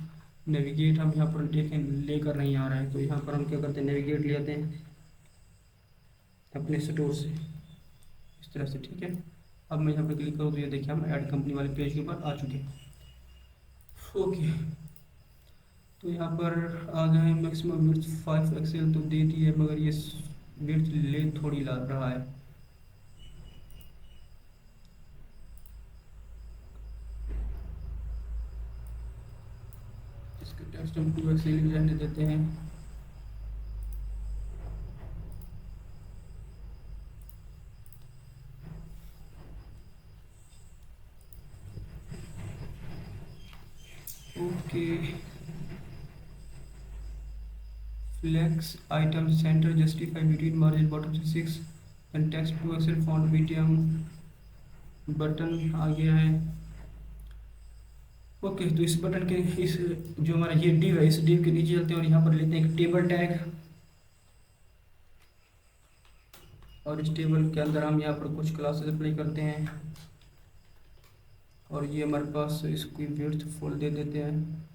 नेविगेट, हम यहाँ पर देखें लेकर नहीं आ रहा है, तो यहाँ पर हम क्या करते हैं नेविगेट ले आते हैं अपने स्टोर से इस तरह से, ठीक है। अब मैं यहाँ पर क्लिक करूँ तो ये देखिए हम ऐड कंपनी वाले पेज के ऊपर आ चुके हैं। ओके, तो यहाँ पर आ गए मैक्सिमम विड्थ 5 एक्सएल तो दे दी है, मगर ये विड्थ ले थोड़ी ला रहा है। इसके टेक्स्ट हम 2 एक्सएल रहने देते हैं। Okay, flex item centre justify between margin bottom से 6 and text 2 XL font medium button आ गया है। ओके, तो इस बटन के इस जो हमारा ये डिव है, इस डिव के नीचे चलते हैं और यहाँ पर लेते हैं एक टेबल टैग और इस टेबल के अंदर हम यहाँ पर कुछ क्लासेस अप्लाई करते हैं और ये हमारे पास इसकी विड्थ फुल दे देते हैं।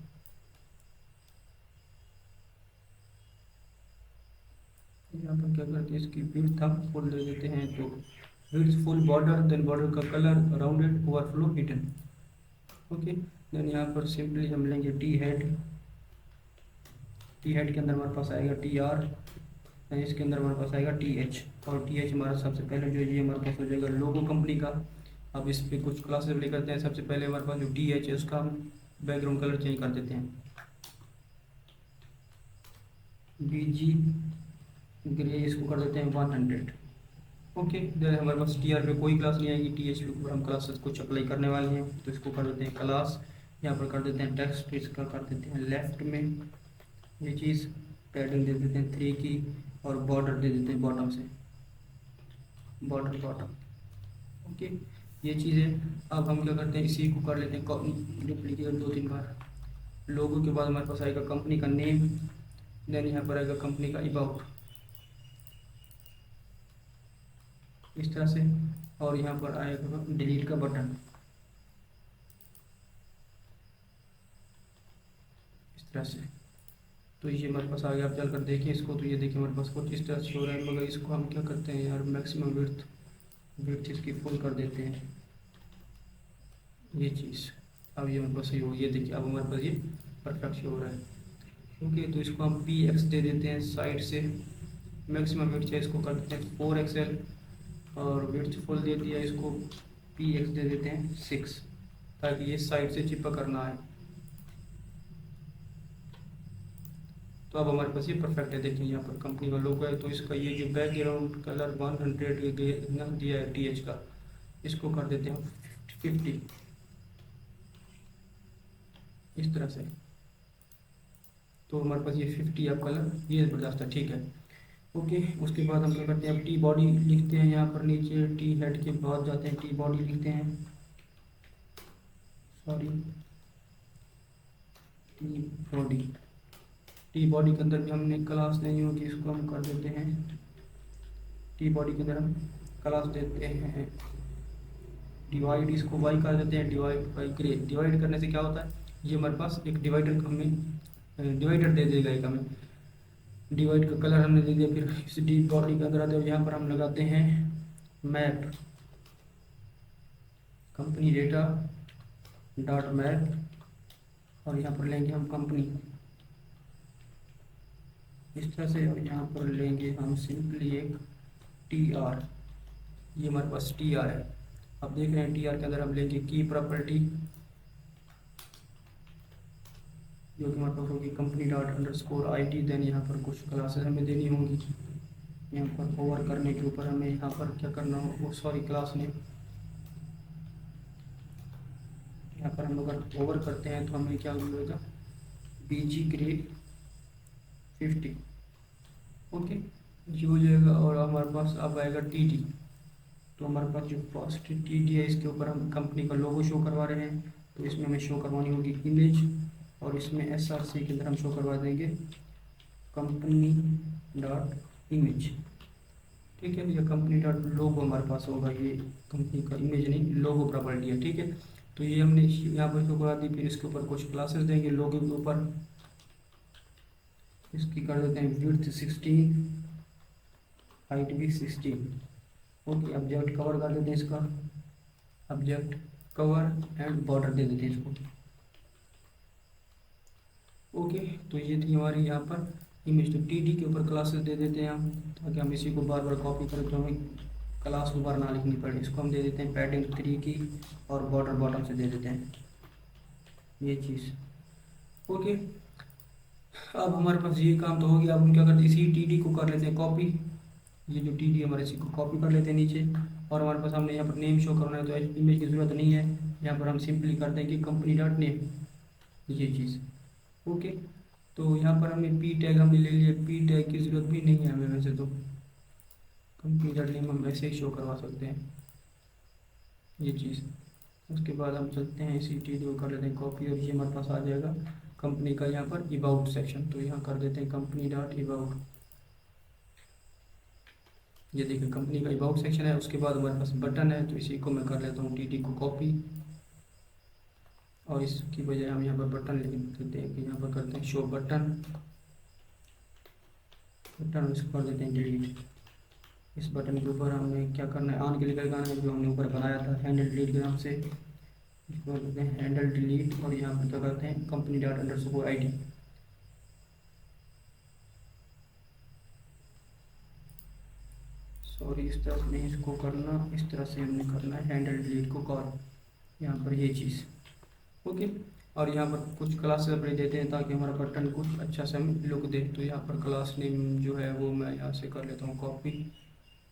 यहाँ पर क्या करते हैं इसकी विड्थ हम फुल दे देते हैं, तो width full border, then border का colour rounded overflow hidden. Okay, then यहाँ पर सिंपली हम लेंगे टी हेड, टी हेड के अंदर हमारे पास आएगा TR, देन इसके अंदर हमारे पास आएगा TH और TH हमारा सबसे पहले जो ये हमारे पास हो जाएगा लोगो कंपनी का। अब इस पर कुछ क्लासेस अप्लाई करते हैं। सबसे पहले हमारे पास जो DH है उसका हम बैकग्राउंड कलर चेंज कर देते हैं, BG ग्रे इसको कर देते हैं 100। ओके, देन हमारे पास TR पे कोई क्लास नहीं आएगी, TH पे ऊपर हम क्लासेस कुछ अप्लाई करने वाले हैं, तो इसको कर देते हैं क्लास। यहाँ पर कर देते हैं टेक्स्ट, इसका कर देते हैं लेफ्ट में ये चीज़, पैडिंग दे देते हैं 3 की और बॉर्डर दे देते हैं बॉटम से, बॉर्डर बॉटम। ओके, ये चीज़ है। अब हम क्या करते हैं इसी को कर लेते हैं डुप्लीकेट 2-3 बार। लोगों के बाद हमारे पास आएगा कंपनी का नेम, देन यहाँ पर आएगा कंपनी का अबाउट इस तरह से, और यहाँ पर आएगा डिलीट का बटन इस तरह से। तो ये हमारे पास आ गया। आप चलकर देखिए इसको, तो ये देखिए हमारे पास कुछ इस तरह से हो रहा है, मगर इसको हम क्या करते हैं यार मैक्सिमम विड्थ इसकी फुल कर देते हैं ये चीज़। अब ये हमारे पास सही हो, ये देखिए अब हमारे पास ये परफेक्ट हो रहा है। ओके, तो इसको हम PX दे देते हैं साइड से, मैक्सिमम विड्थ है इसको कर देते हैं 4 एक्सएल और विड्थ फुल दे दिया, इसको PX दे देते हैं 6 ताकि ये साइड से चिपक करना है। तो अब हमारे पास ये परफेक्ट है। देखिए यहाँ पर कंपनी का लोगो है, तो इसका ये जो बैकग्राउंड कलर 100 दिया है TH का, इसको कर देते हैं 50 इस तरह से। तो हमारे पास ये 50 अब कलर ये बर्दाश्त है, ठीक है। ओके, उसके बाद हम क्या करते हैं अब टी बॉडी लिखते हैं, यहाँ पर नीचे टी हेड के बाद जाते हैं टी बॉडी लिखते हैं, सॉरी टी बॉडी के अंदर भी हमने क्लास नहीं होगी, इसको हम कर देते हैं टी बॉडी के अंदर हम क्लास देते हैं डिवाइड, इसको वाई कर देते हैं डिवाइड बाई ग्रे। डिवाइड करने से क्या होता है, ये हमारे पास एक डिवाइडर हमें डिवाइडर दे देगा एक हमें, डिवाइड का कलर हमने दे दिया। फिर इस डी बॉडी के अंदर आते हैं, यहाँ पर हम लगाते हैं map company data dot map, और यहाँ पर लेंगे हम कंपनी इस तरह से, और यहाँ पर लेंगे हम सिंपली एक टी आर, ये हमारे पास टी आर है। अब देख रहे हैं टी आर के अंदर हम लेंगे की प्रॉपर्टी, जो कि हमारे पास होगी company dot underscore I T. Then यहाँ पर कुछ क्लासेस हमें देनी होंगी, यहाँ पर ओवर करने के ऊपर हमें यहाँ पर क्या करना हो, वो सॉरी क्लास नेम, यहाँ पर हम अगर ओवर करते हैं तो हमें क्या मिलेगा, BG ग्रेड 50, ओके ये हो जाएगा। और हमारे पास अब आएगा TD, तो हमारे पास जो फर्स्ट TD है इसके ऊपर हम कंपनी का लोगो शो करवा रहे हैं, तो इसमें हमें शो करवानी होगी इमेज, और इसमें SRC के अंदर हम शो करवा देंगे कंपनी डॉट इमेज, ठीक है। ये कंपनी डॉट लोगो हमारे पास होगा, ये कंपनी का इमेज नहीं लोगो प्रॉपर्टी है, ठीक है। तो ये हमने यहाँ पर शो करवा दी। फिर इसके ऊपर कुछ क्लासेस देंगे लोगो के ऊपर, इसकी कर देते हैं विड्थ 16, हाइट भी 16, ओके। ऑब्जेक्ट कवर कर देते हैं इसका, ऑब्जेक्ट कवर एंड बॉर्डर दे देते हैं इसको, ओके। तो ये थी हमारी यहाँ पर इमेज। तो TD के ऊपर क्लासेस दे देते हैं हम, ताकि हम इसी को बार बार कॉपी करें तो हमें क्लास दोबारा ना लिखनी पड़े। इसको हम दे देते हैं पैडिंग 3 की, और बॉर्डर बॉटम से दे देते हैं ये चीज़, ओके। अब हमारे पास ये काम तो हो गया। अब हम क्या करते हैं, इसी TD को कर लेते हैं कॉपी, ये जो TD हमारे इसी को कॉपी कर लेते हैं नीचे। और हमारे पास हमने यहाँ पर नेम शो करना है, तो इमेज की ज़रूरत नहीं है, यहाँ पर हम सिंपली कर देंगे कंपनी डॉट नेम, ये चीज़, ओके। तो यहाँ पर हमें P टैग हमने ले लिया, P टैग की ज़रूरत भी नहीं है हमें वैसे, तो कंपनी डॉट नेम हम वैसे ही शो करवा सकते हैं ये चीज़। उसके बाद हम चलते हैं इसी TD को कर लेते हैं कॉपी, और ये हमारे पास आ जाएगा कंपनी का यहाँ पर अबाउट सेक्शन। तो यहाँ कर देते हैं कंपनी डॉट अबाउट, ये देखिए कंपनी का अबाउट सेक्शन है। उसके बाद हमारे पास बटन है, तो इसी को मैं कर लेता हूँ TD को कॉपी, और इसकी बजाय हम यहाँ पर बटन लिख देते हैं कि यहाँ पर करते हैं शो बटन, बटन इसको कर देते हैं डिलीट। इस बटन के ऊपर हमें क्या करना है, ऑन क्लिक लगाना है, जो हमने ऊपर बनाया था हैंडल डिलीट के नाम से, इसको करते हैं हैंडल डिलीट। और यहाँ पर क्या करते हैं company dot underscore I D, sorry इस तरह से नहीं इसको करना, इस तरह से हमने करना है हैंडल डिलीट को कॉल, यहाँ पर ये चीज़, ओके। और यहाँ पर कुछ क्लासेस अपने देते हैं ताकि हमारा बटन कुछ अच्छा सा लुक दे। तो यहाँ पर क्लास नेम जो है वो मैं यहाँ से कर लेता हूँ कॉपी,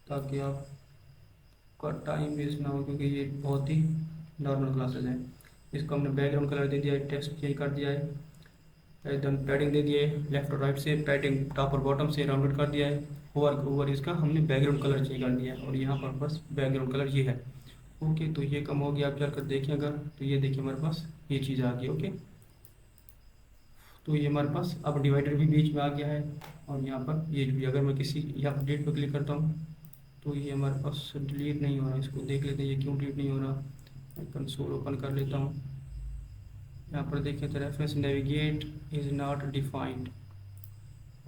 ताकि आपका टाइम वेस्ट ना हो, क्योंकि ये बहुत ही नॉर्मल क्लासेस हैं। इसको हमने बैकग्राउंड कलर दे दिया है, टेक्स्ट चेंज कर दिया है, एकदम पैडिंग दे दिया है, लेफ्ट और राइट से पैडिंग टॉप और बॉटम से राउंडेड कर दिया है, ओवर इसका हमने बैकग्राउंड कलर चेंज कर दिया है, और यहाँ पर बस बैकग्राउंड कलर ये है, ओके। तो ये कम हो गया, आप जाकर देखिए अगर, तो ये देखिए हमारे पास ये चीज़ आ गई, ओके। तो ये हमारे पास अब डिवाइडर भी बीच में आ गया है, और यहाँ पर ये भी, अगर मैं किसी यहाँ पर डिलीट पर क्लिक करता हूँ तो ये हमारे पास डिलीट नहीं हो रहा है। इसको देख लेते हैं ये क्यों डिलीट नहीं हो रहा। मैं कंसोल ओपन कर लेता हूँ, यहाँ पर देखें तो reference navigate is not defined,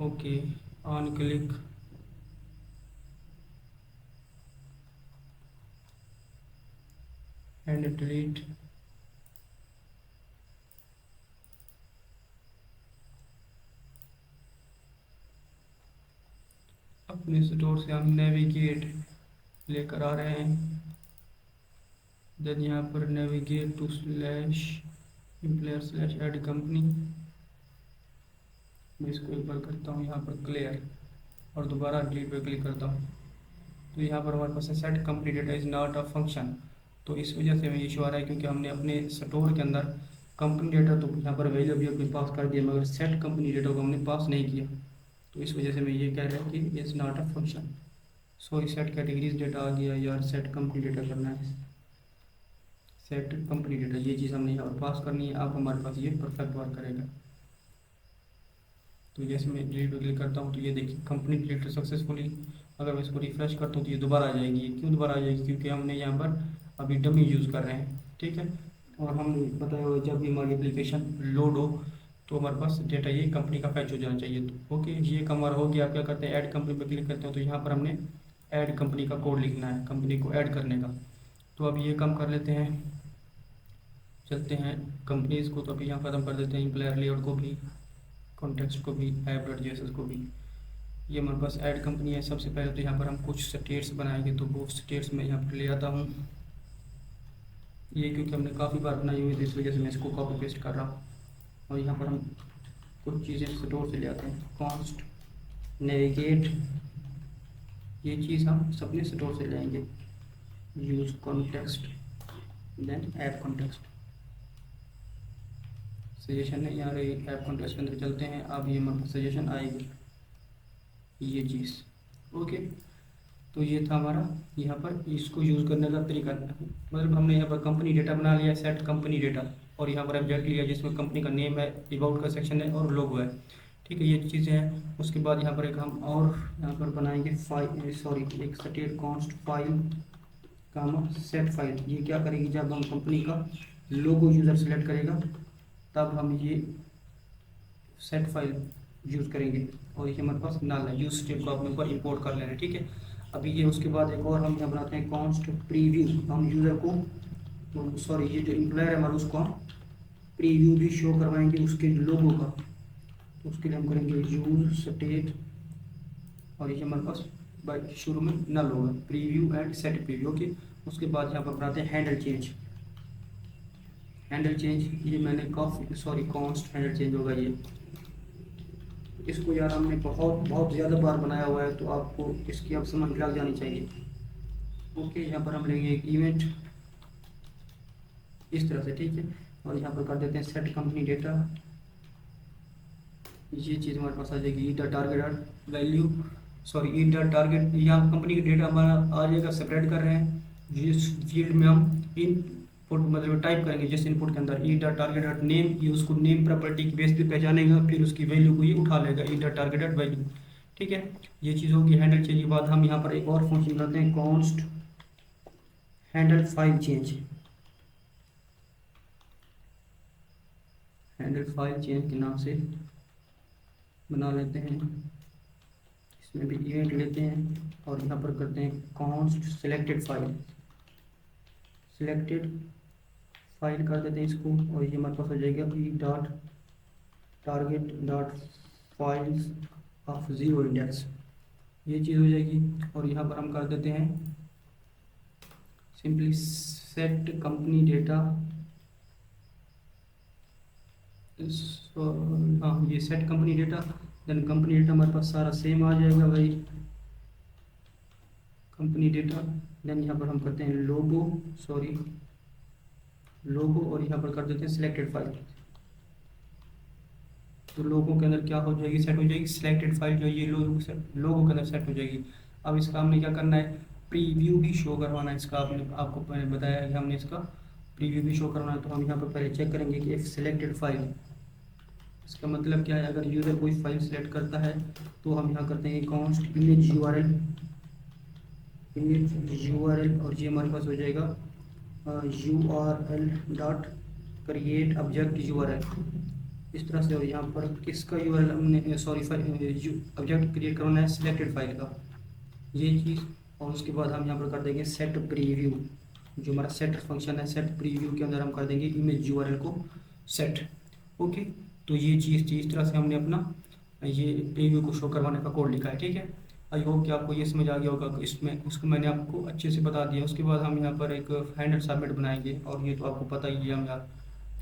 okay. On click and delete, अपने स्टोर से हम नेविगेट लेकर आ रहे हैं। देन यहाँ पर navigate to slash employer slash add company, मैं इसको एक बार करता हूँ यहाँ पर क्लियर, और दोबारा डिलीट पर क्लिक करता हूँ। तो यहाँ पर हमारे पास set company data is not a function, तो इस वजह से हमें इशू आ रहा है, क्योंकि हमने अपने स्टोर के अंदर कंपनी डेटा तो यहाँ पर वैल्यू भी अपने पास कर दिया, मगर सेट कंपनी डेटा को हमने पास नहीं किया। तो इस वजह से मैं ये कह रहा हूँ कि is not a function. So set categories data आ गया यार, सेट कंपनी डेटा करना है, सेट कंपनी डेटा, ये चीज़ हमने यहाँ पर पास करनी है। अब हमारे पास ये परफेक्ट वर्क करेगा। तो जैसे मैं डिलीट पर क्लिक करता हूँ तो ये देखिए कंपनी डिलीट सक्सेसफुली। अगर मैं इसको रिफ्रेश करता हूँ तो ये दोबारा आ जाएगी। ये क्यों दोबारा आ जाएगी, क्योंकि हमने यहाँ पर अभी डमी यूज़ कर रहे हैं, ठीक है। और हम बताया हुआ जब भी हमारी एप्लीकेशन लोड हो तो हमारे पास डेटा ये कंपनी का फैच हो जाना चाहिए। तो ओके, ये हमारा हो गया। आप क्या करते हैं, ऐड कंपनी पर क्लिक करते हैं, तो यहाँ पर हमने ऐड कंपनी का कोड लिखना है, कंपनी को ऐड करने का। तो अब ये काम कर लेते हैं, चलते हैं कंपनीज को। तो अभी यहाँ ख़त्म कर देते हैं एम्प्लॉयर लेआउट को भी, कॉन्टेक्स्ट को भी, ऐप.js को भी। ये हमारे पास ऐड कंपनी है। सबसे पहले तो यहाँ पर हम कुछ स्टेट्स बनाएंगे, तो वो स्टेट्स मैं यहाँ पर ले आता हूँ। ये क्योंकि हमने काफ़ी बार बनाई हुई है, तो इस वजह से मैं इसको कॉपी पेस्ट कर रहा हूँ। और यहाँ पर हम कुछ चीज़ें स्टोर से ले आते हैं, कॉन्स्ट नेविगेट, ये चीज़ हम सबने स्टोर से लेंगे। Use context, then app context, suggestion है यहाँ ऐप कॉन्टेक्स्ट के अंदर चलते हैं। अब ये हमारे सजेशन आएगी, ये चीज़ ओके। तो ये था हमारा यहाँ पर इसको यूज़ करने का तरीका। मतलब हमने यहाँ पर कंपनी डेटा बना लिया, सेट कंपनी डेटा, और यहाँ पर ऑब्जेक्ट लिया जिसमें कंपनी का नेम है, अबाउट का सेक्शन है और लोगो है, ठीक है, ये चीज़ें हैं। उसके बाद यहाँ पर एक हम और यहाँ पर बनाएंगे एक स्टेट कॉन्स्ट फाइल कामा सेट फाइल। ये क्या करेगी, जब हम कंपनी का लोगो यूज़र सेलेक्ट करेगा तब हम ये सेट फाइल यूज़ करेंगे। और ये हमारे पास नाल है, यूज स्टेप को अपने ऊपर इंपोर्ट कर लेना है, ठीक है। अभी ये उसके बाद एक और हम यहाँ बनाते हैं कॉन्स्ट प्रीव्यू। हम यूज़र को ये जो एम्प्लॉयर है हमारा, उसको हम प्रीव्यू भी शो करवाएंगे उसके लोगों का। तो उसके लिए हम करेंगे यूज स्टेट, और ये हमारे पास बाई शुरू में नल होगा, preview and set preview okay. उसके बाद यहाँ पर बनाते हैं हैंडल चेंज। हैंडल चेंज ये मैंने कॉन्स्ट हैंडल चेंज होगा ये। इसको यार हमने बहुत ज़्यादा बार बनाया हुआ है, तो आपको इसकी अब समझ लग जानी चाहिए ओके। यहाँ पर हम लेंगे एक इवेंट इस तरह से, ठीक है। और यहाँ पर कर देते हैं सेट कंपनी डेटा, ये चीज़ हमारे पास आ जाएगी। ईटा टारगेट वैल्यू ईटा टारगेट, यहाँ कंपनी का डेटा हमारा आ जाएगा। सेपरेट कर रहे हैं जिस फील्ड में हम इनपुट मतलब टाइप करेंगे, जिस इनपुट के अंदर ईटा टारगेट नेम, ये उसको नेम प्रॉपर्टी की बेस पे पहचानेगा, फिर उसकी वैल्यू को ये उठा लेगा, ईटा टारगेट वैल्यू, ठीक है। ये चीज़ होगी हैंडल चेंज के बाद। हम यहाँ पर एक और फंक्शन करते हैं const handle file change. Handle file change के नाम से बना लेते हैं, इसमें भी इवेंट लेते हैं और यहाँ पर करते हैं कॉन्स्ट सिलेक्टेड फाइल कर देते हैं इसको। और ये हमारे पास हो जाएगा E dot target dot files of zero index, ये चीज़ हो जाएगी। और यहाँ पर हम कर देते हैं सिंपली सेट कंपनी डेटा, हाँ ये set company data, then company data हमारे पास सारा सेम आ जाएगा भाई, कंपनी डेटा। देन यहाँ पर हम करते हैं लोगो और यहाँ पर कर देते हैं सिलेक्टेड फाइल। तो लोगों के अंदर क्या हो जाएगी, सेट हो जाएगी सिलेक्टेड फाइल, जो ये लोगों के अंदर सेट हो जाएगी। अब इसका हमने क्या करना है, प्रीव्यू भी शो करवाना है इसका। आपको मैंने बताया कि हमने इसका प्रीव्यू भी शो करवाना है। तो हम यहाँ पर पहले चेक करेंगे कि एक सिलेक्टेड फाइल, इसका मतलब क्या है, अगर यूज़र कोई फाइल सेलेक्ट करता है तो हम यहाँ करते हैं कॉन्स्ट इमेज यूआरएल, और ये हमारे पास हो जाएगा URL dot create object URL, इस तरह से। और यहाँ पर किसका यूआरएल हमने ऑब्जेक्ट क्रिएट करवाना है, सिलेक्टेड फाइल का, ये चीज़। और उसके बाद हम यहाँ पर कर देंगे सेट प्रीव्यू, जो हमारा सेट फंक्शन है, सेट प्रीव्यू के अंदर हम कर देंगे इमेज यूआरएल को सेट ओके। तो ये चीज़ थी, इस तरह से हमने अपना ये प्रीव्यू को शो करवाने का कोड लिखा है, ठीक है। आई होप कि आपको ये समझ आ गया होगा, इसमें उसको मैंने आपको अच्छे से बता दिया। उसके बाद हम यहाँ पर एक हैंडल सबमिट बनाएंगे, और ये तो आपको पता ही है हम यार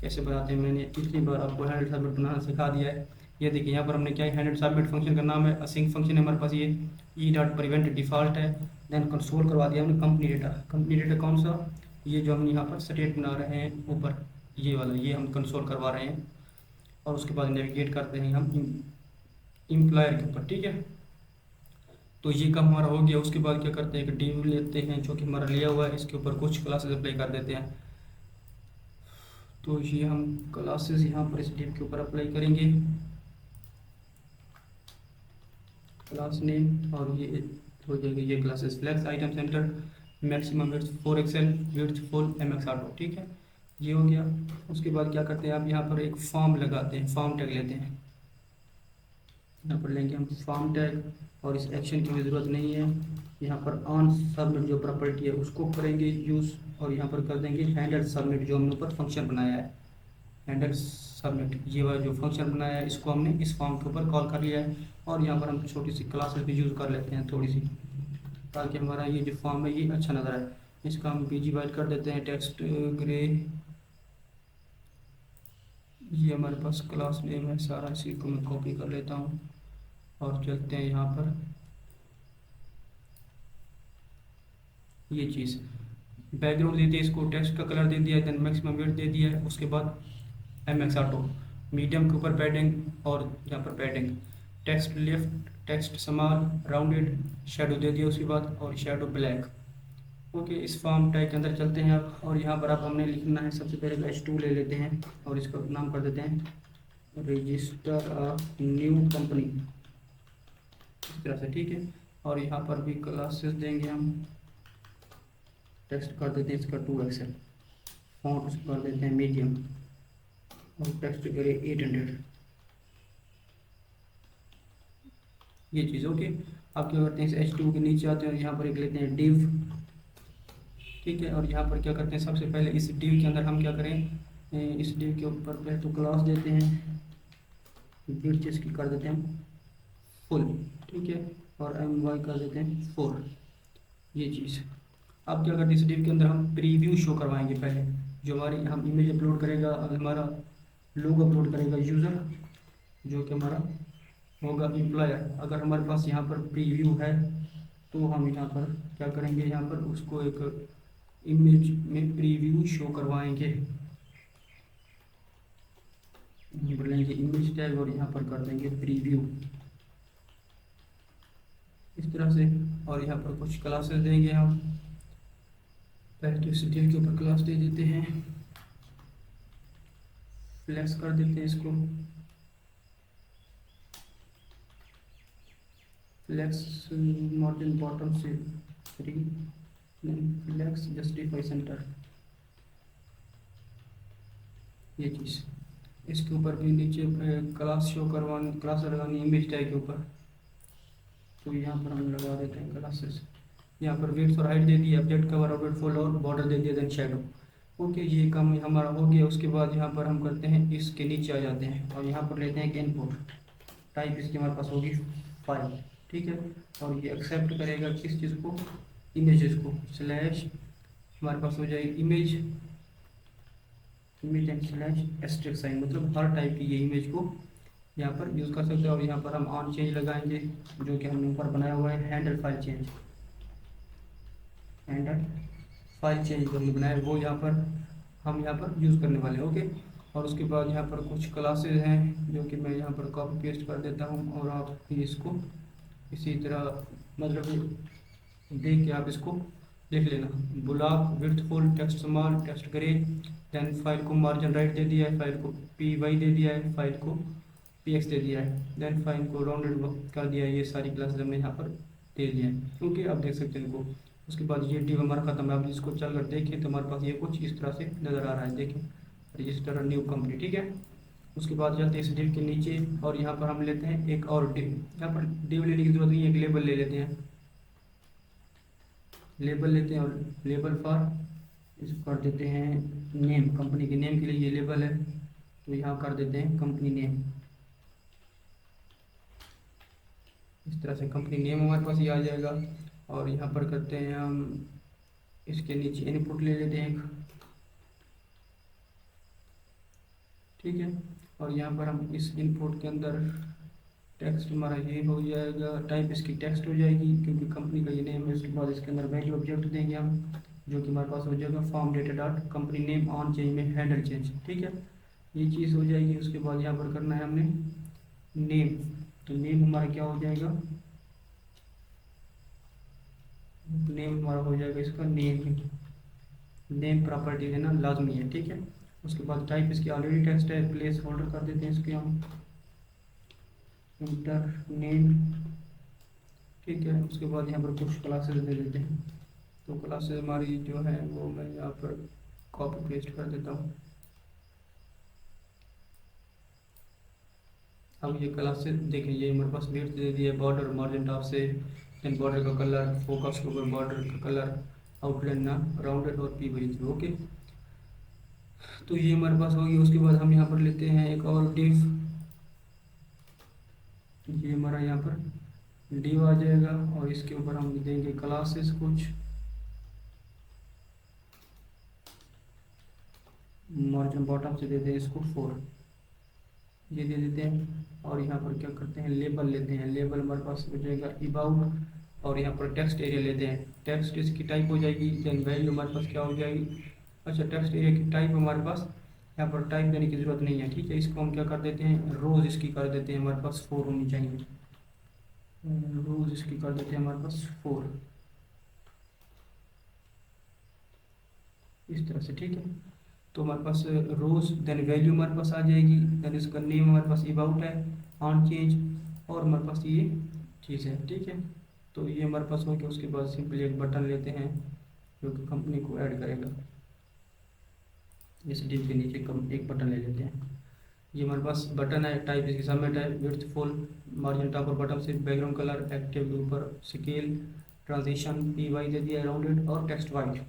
कैसे बनाते हैं, मैंने कितनी बार आपको हैंडल सबमिट बनाना सिखा दिया है। ये देखिए यहाँ पर हमने क्या है, हैंडल सबमिट फंक्शन का नाम है, असिंक फंक्शन है हमारे पास, ये ई डॉट प्रिवेंट डिफ़ॉल्ट है। देन कंसोल करवा दिया हमने कंपनी डेटा कौन सा, ये जो हम यहाँ पर स्टेट बना रहे हैं ऊपर, ये वाला, ये हम कंसोल करवा रहे हैं। और उसके बाद नेविगेट करते हैं हम एम्प्लॉयर के ऊपर, ठीक है। तो ये काम हमारा हो गया। उसके बाद क्या करते हैं, एक डिव लेते हैं जो कि हमारा लिया हुआ है, इसके ऊपर कुछ क्लासेस अप्लाई कर देते हैं। तो ये हम क्लासेस यहाँ पर इस डिव के ऊपर अप्लाई करेंगे, क्लास नेम, और ये हो जाएगी ये classes flex item center maximum width 4 XL width full MX auto, ठीक है, ये हो गया। उसके बाद क्या करते हैं, आप यहाँ पर एक फॉर्म लगाते हैं, फॉर्म टैग लेते हैं, यहाँ पर लेंगे हम फॉर्म टैग, और इस एक्शन की भी ज़रूरत नहीं है। यहाँ पर ऑन सबमिट जो प्रॉपर्टी है उसको करेंगे यूज़, और यहाँ पर कर देंगे हैंडल सबमिट जो हमने ऊपर फंक्शन बनाया है। हैंडल सबमिट ये वाला जो फंक्शन बनाया है इसको हमने इस फॉर्म के ऊपर कॉल कर लिया है। और यहाँ पर हम छोटी सी क्लासेस भी यूज़ कर लेते हैं थोड़ी सी, ताकि हमारा ये जो फॉर्म है ये अच्छा नज़र आए। इसका हम बीजी वाइट कर देते हैं, टेक्स्ट ग्रे, ये हमारे पास क्लास नेम है सारा, इसी को मैं कॉपी कर लेता हूँ और चलते हैं यहाँ पर। ये चीज़ बैकग्राउंड दे दिया, इसको टेक्स्ट का कलर दे दिया, देन मैक्सिमम वेट दे दिया है। उसके बाद MX ऑटो, मीडियम के ऊपर पैडिंग और यहाँ पर padding, text left, text small rounded, shadow दे दिया उसके बाद, और शेडो ब्लैक। ओके, इस फॉर्म टाइप के अंदर चलते हैं अब, और यहाँ पर अब हमने लिखना है सबसे पहले H2 ले लेते हैं और इसका नाम कर देते हैं रजिस्टर अ न्यू कंपनी, इस तरह से, ठीक है। और यहाँ पर भी क्लासेस देंगे हम, टेक्स्ट कर देते हैं इसका 2XL, फॉन्ट उसको कर देते हैं मीडियम, और टेक्स्ट करें 800, ये चीज़। ओके, आप क्या करते हैं इस H2 के नीचे आते हैं और यहाँ पर एक लेते हैं डिव, ठीक है। और यहाँ पर क्या करते हैं सबसे पहले इस डिव के अंदर हम क्या करें, इस डिव के ऊपर पहले तो क्लास देते हैं, विड्थ इसकी कर देते हैं फुल, ठीक है, और MY कर देते हैं 4, ये चीज़। अब क्या करते हैं इस डिव के अंदर हम प्रीव्यू शो करवाएंगे पहले, जो हमारी हम इमेज अपलोड करेगा, हमारा लोग अपलोड करेगा यूज़र, जो कि हमारा होगा एम्प्लॉयर। अगर हमारे पास यहाँ पर प्रीव्यू है तो हम यहाँ पर क्या करेंगे, यहाँ पर उसको एक इमेज में प्रीव्यू शो करवाएंगे, बोलेंगे इमेज टैग और यहाँ पर कर देंगे प्रीव्यू, इस तरह से। और यहाँ पर कुछ क्लासेस देंगे हम, पहले तो इस डिव के ऊपर क्लास दे देते हैं, फ्लैक्स कर देते हैं इसको, फ्लैक्स मार्जिन बॉटम से 3, फ्लैक्स जस्टिफाई सेंटर, ये चीज़। इसके ऊपर भी नीचे क्लास शो करवानी, क्लास लगानी इमेज टैग के ऊपर, तो यहाँ पर हम लगा देते हैं क्लासेस। यहाँ पर वेट्स और हाइट दे दी, ऑब्जेक्ट कवर अपडेट फुल और बॉर्डर दे दिया, देन शेडो। ओके, ये काम हमारा हो गया। उसके बाद यहाँ पर हम करते हैं इसके नीचे आ जाते हैं और यहाँ पर लेते हैं एक इनपुट टाइप, इसकी हमारे पास होगी फाइल, ठीक है। और ये एक्सेप्ट करेगा किस चीज़ को, इमेजेस को, स्लैश हमारे पास हो जाएगी image, image and slash asterisk sign, मतलब हर टाइप की ये इमेज को यहाँ पर यूज़ कर सकते हैं। और यहाँ पर हम ऑन चेंज लगाएंगे, जो कि हमने ऊपर बनाया हुआ है handle file change, handle file change जो हमने बनाया है वो यहाँ पर हम यहाँ पर यूज़ करने वाले हैं। ओके, और उसके बाद यहाँ पर कुछ क्लासेस हैं जो कि मैं यहाँ पर कॉपी पेस्ट कर देता हूँ, और आप भी इसको इसी तरह मतलब देख के आप इसको लिख लेना। Block width full, text small, text grey, then file को मार्जिन राइट दे दिया है, फाइल को PY दे दिया है, फाइल को PX दे दिया है, देन फाइल को राउंडेड कर दिया है। ये सारी क्लासेस हमने यहाँ पर दे दिया है, क्योंकि आप देख सकते हैं इनको। उसके बाद ये डिव हमारा खत्म है। अब इसको चल कर देखें तो हमारे पास ये कुछ इस तरह से नज़र आ रहा है, देखें रजिस्टर न्यू कंपनी, ठीक है। उसके बाद जाते हैं इस डिव के नीचे और यहाँ पर हम लेते हैं एक और डिव, यहाँ पर डिव लेने की जरूरत नहीं है, एक लेबल ले लेते हैं, लेबल लेते हैं और लेबल फॉर इसको कर देते हैं नेम, कंपनी के नेम के लिए ये लेबल है तो यहाँ कर देते हैं कंपनी नेम, इस तरह से कंपनी नेम हमारे पास ये आ जाएगा। और यहाँ पर करते हैं हम इसके नीचे इनपुट ले लेते हैं एक, ठीक है। और यहाँ पर हम इस इनपुट के अंदर टेक्स्ट हमारा ये हो जाएगा, टाइप इसकी टेक्स्ट हो जाएगी क्योंकि कंपनी का ये नेम है। उसके बाद इसके अंदर वैल्यू ऑब्जेक्ट देंगे हम, जो कि हमारे पास हो जाएगा form data dot company name on change में हैंडल चेंज, ठीक है, ये चीज़ हो जाएगी। उसके बाद यहाँ पर करना है हमने नेम, तो नेम हमारा क्या हो जाएगा, नेम हमारा हो जाएगा इसका नेम, नेम प्रॉपर्टी देना लाजमी है, ठीक है। उसके बाद टाइप इसकी ऑलरेडी टेक्स्ट है, प्लेस होल्डर कर देते हैं इसके हम इंटर नेम, ठीक है। उसके बाद यहाँ पर कुछ क्लासेस दे देते हैं, तो क्लासेस हमारी जो है वो मैं यहाँ पर कॉपी पेस्ट कर देता हूँ। अब ये क्लास से देखिए, ये हमारे पास विड्थ दे दिया, बॉर्डर, मार्जिन टॉप से, देन बॉर्डर का कलर, फोकस के ऊपर बॉर्डर का कलर, आउटलाइन ना राउंडेड और पी वही थी। ओके, तो ये हमारे पास होगी। उसके बाद हम यहाँ पर लेते हैं एक और डिव, ये हमारा यहाँ पर डिव आ जाएगा और इसके ऊपर हम देंगे क्लासेस कुछ, मार्जिन बॉटम से देते हैं इसको 4, ये दे देते हैं। और यहाँ पर क्या करते हैं, लेबल लेते हैं। लेबल हमारे पास हो जाएगा अबाउट, और यहाँ पर टेक्स्ट एरिया लेते हैं। टेक्स्ट इसकी टाइप हो जाएगी, देन वैल्यू हमारे पास क्या हो जाएगी, अच्छा टेक्स्ट एरिया की टाइप हमारे पास यहाँ पर टाइप देने की ज़रूरत नहीं है, ठीक है। इसको हम क्या कर देते हैं, रोज इसकी कर देते हैं, हमारे पास 4 होनी चाहिए। रोज इसकी कर देते हैं हमारे पास 4, इस तरह से, ठीक है। तो हमारे पास रोज, देन वैल्यू हमारे पास आ जाएगी, देन इसका नेम हमारे पास अबाउट है, ऑन चेंज, और हमारे पास ये चीज़ है, ठीक है। तो ये हमारे पास हो गया। उसके बाद सिंपली एक बटन लेते हैं जो कि कंपनी को ऐड करेगा। इस डिव के नीचे कम एक बटन ले लेते हैं। ये हमारे पास बटन है, टाइप इसकी सबमिट है, विड्थ फुल, मार्जिन टॉप और बटन से, बैकग्राउंड कलर एक्टिव के ऊपर, scale, transition P why they दिया, राउंडेड और टेक्स्ट वाइट,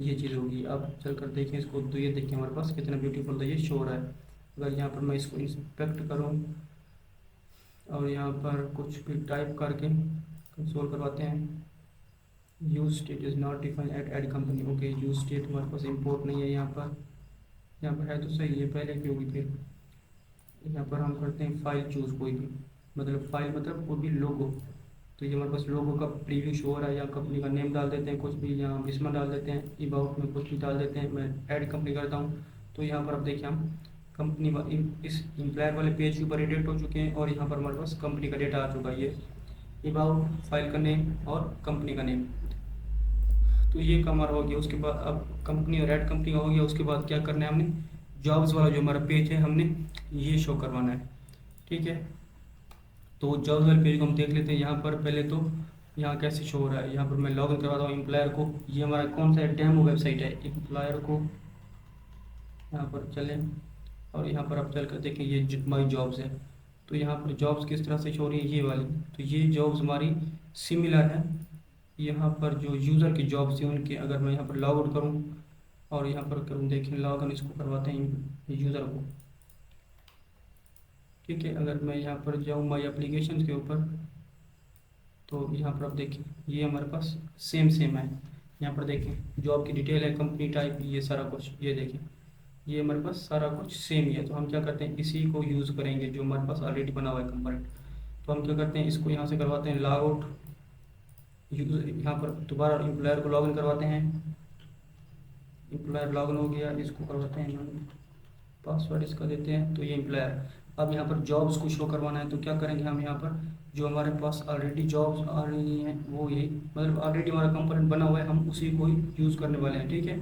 ये चीज़ होगी। अब चल कर देखें इसको, तो ये देखिए हमारे पास कितना ब्यूटीफुल तो ये शो हो रहा है। अगर यहाँ पर मैं इसको इंस्पेक्ट करूँ और यहाँ पर कुछ भी टाइप करके कंसोल करवाते हैं, use state is not define at add company. Okay, use state हमारे पास इंपोर्ट नहीं है यहाँ पर है तो सही है, पहले की होगी। फिर यहाँ पर हम करते हैं फाइल चूज़, कोई भी मतलब फाइल मतलब कोई भी लोगो। तो ये हमारे पास लोगो का प्रीव्यू शो हो रहा है, या कंपनी का नेम डाल देते हैं कुछ भी, यहाँ इसमें डाल देते हैं, अबाउट में कुछ भी डाल देते हैं। मैं ऐड कंपनी करता हूँ, तो यहाँ पर अब देखिए हम कंपनी इस एम्प्लॉयर वाले पेज के ऊपर एडिट हो चुके हैं, और यहाँ पर हमारे पास कंपनी का डेटा आ चुका है, ये अबाउट, फाइल का नेम और कंपनी का नेम। तो ये हमारा हो गया। उसके बाद अब कंपनी और ऐड कंपनी का हो गया। उसके बाद क्या करना है, हमने जॉब्स वाला जो हमारा पेज है हमने ये शो करवाना है, ठीक है। तो जॉब्स वाले पेज को हम देख लेते हैं। यहाँ पर पहले तो यहाँ कैसे शो हो रहा है, यहाँ पर मैं लॉगिन करवाता हूँ एम्प्लॉयर को। ये हमारा कौन सा है, डेमो वेबसाइट है। एम्प्लॉयर को यहाँ पर चलें और यहाँ पर आप चल कर देखें, ये माई जॉब्स है। तो यहाँ पर जॉब्स किस तरह से शो हो रही है, ये वाली। तो ये जॉब्स हमारी सिमिलर है। यहाँ पर जो यूज़र की जॉब्स हैं उनके, अगर मैं यहाँ पर लॉग आउट करूँ और यहाँ पर करूँ, देखें लॉग इन इसको करवाते हैं यूज़र को, ठीक है। अगर मैं यहाँ पर जाऊँ माई एप्लीकेशन के ऊपर, तो यहाँ पर आप देखें ये हमारे पास सेम है। यहाँ पर देखें जॉब की डिटेल है, कंपनी टाइप, ये सारा कुछ, ये देखें ये हमारे पास सारा कुछ सेम ही है। तो हम क्या करते हैं, इसी को यूज़ करेंगे जो हमारे पास ऑलरेडी बना हुआ है कंपोनेंट। तो हम क्या करते हैं, इसको यहाँ से करवाते हैं लॉग आउट, यहाँ पर दोबारा एम्प्लॉयर को लॉगिन करवाते हैं। एम्प्लॉयर लॉगिन हो गया, इसको करवाते हैं पासवर्ड इसका देते हैं, तो ये एम्प्लॉयर। अब यहाँ पर जॉब्स को शो करवाना है, तो क्या करेंगे हम, यहाँ पर जो हमारे पास ऑलरेडी जॉब्स आ रही हैं वो यही, मतलब ऑलरेडी हमारा कंपोनेंट बना हुआ है, हम उसी को यूज़ करने वाले हैं, ठीक है।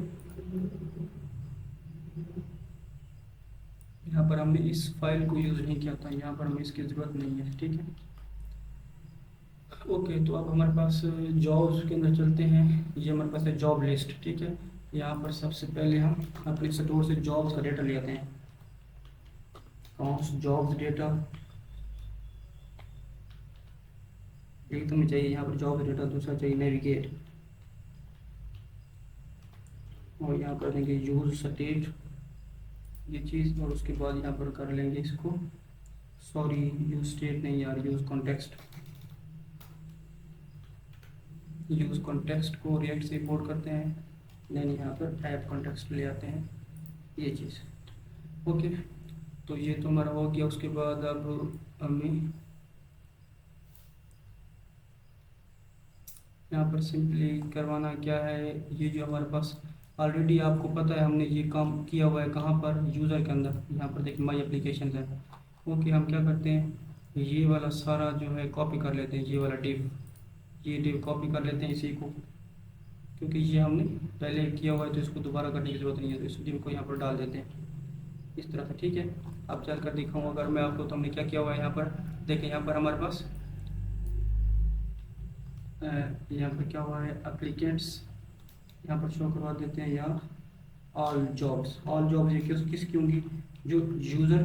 यहाँ पर हमने इस फाइल को यूज़ नहीं किया था, यहाँ पर हमें इसकी ज़रूरत नहीं है, ठीक है। ओके, तो अब हमारे पास जॉब्स के अंदर चलते हैं। ये हमारे पास है जॉब लिस्ट, ठीक है। यहाँ पर सबसे पहले हम अपने स्टोर से जॉब्स का डेटा ले आते हैं। जॉब्स डेटा एक तो हमें चाहिए, यहाँ पर जॉब्स डेटा। दूसरा चाहिए नेविगेट, और यहाँ कर देंगे यूज स्टेट ये चीज़, और उसके बाद यहाँ पर कर लेंगे इसको, सॉरी यूज स्टेट नहीं यार, यूज कॉन्टेक्स्ट। यूज कॉन्टेक्स्ट को रिएक्ट से इंपोर्ट करते हैं, देन यहाँ पर ऐप कॉन्टेक्स्ट ले आते हैं, ये चीज़। ओके, तो ये तो हमारा हो गया। उसके बाद अब हमें यहाँ पर सिंपली करवाना क्या है, ये जो हमारे पास ऑलरेडी आपको पता है हमने ये काम किया हुआ है कहाँ पर, यूज़र के अंदर। यहाँ पर देखिए माई एप्लीकेशन है। ओके, हम क्या करते हैं, ये वाला सारा जो है कॉपी कर लेते हैं, ये वाला डिव, ये डिव कॉपी कर लेते हैं इसी को, क्योंकि ये हमने पहले किया हुआ है तो इसको दोबारा करने की ज़रूरत नहीं है। तो इस डिव को यहाँ पर डाल देते हैं इस तरह से, ठीक है। अब चल कर दिखाऊँ अगर मैं आपको, तो हमने क्या किया हुआ है, यहाँ पर देखें, यहाँ पर हमारे पास यहाँ पर क्या हुआ है, एप्लीकेंट्स यहाँ पर शो करवा देते हैं, या ऑल जॉब्स। ऑल जॉब्स ये किसकी होंगी, जो यूज़र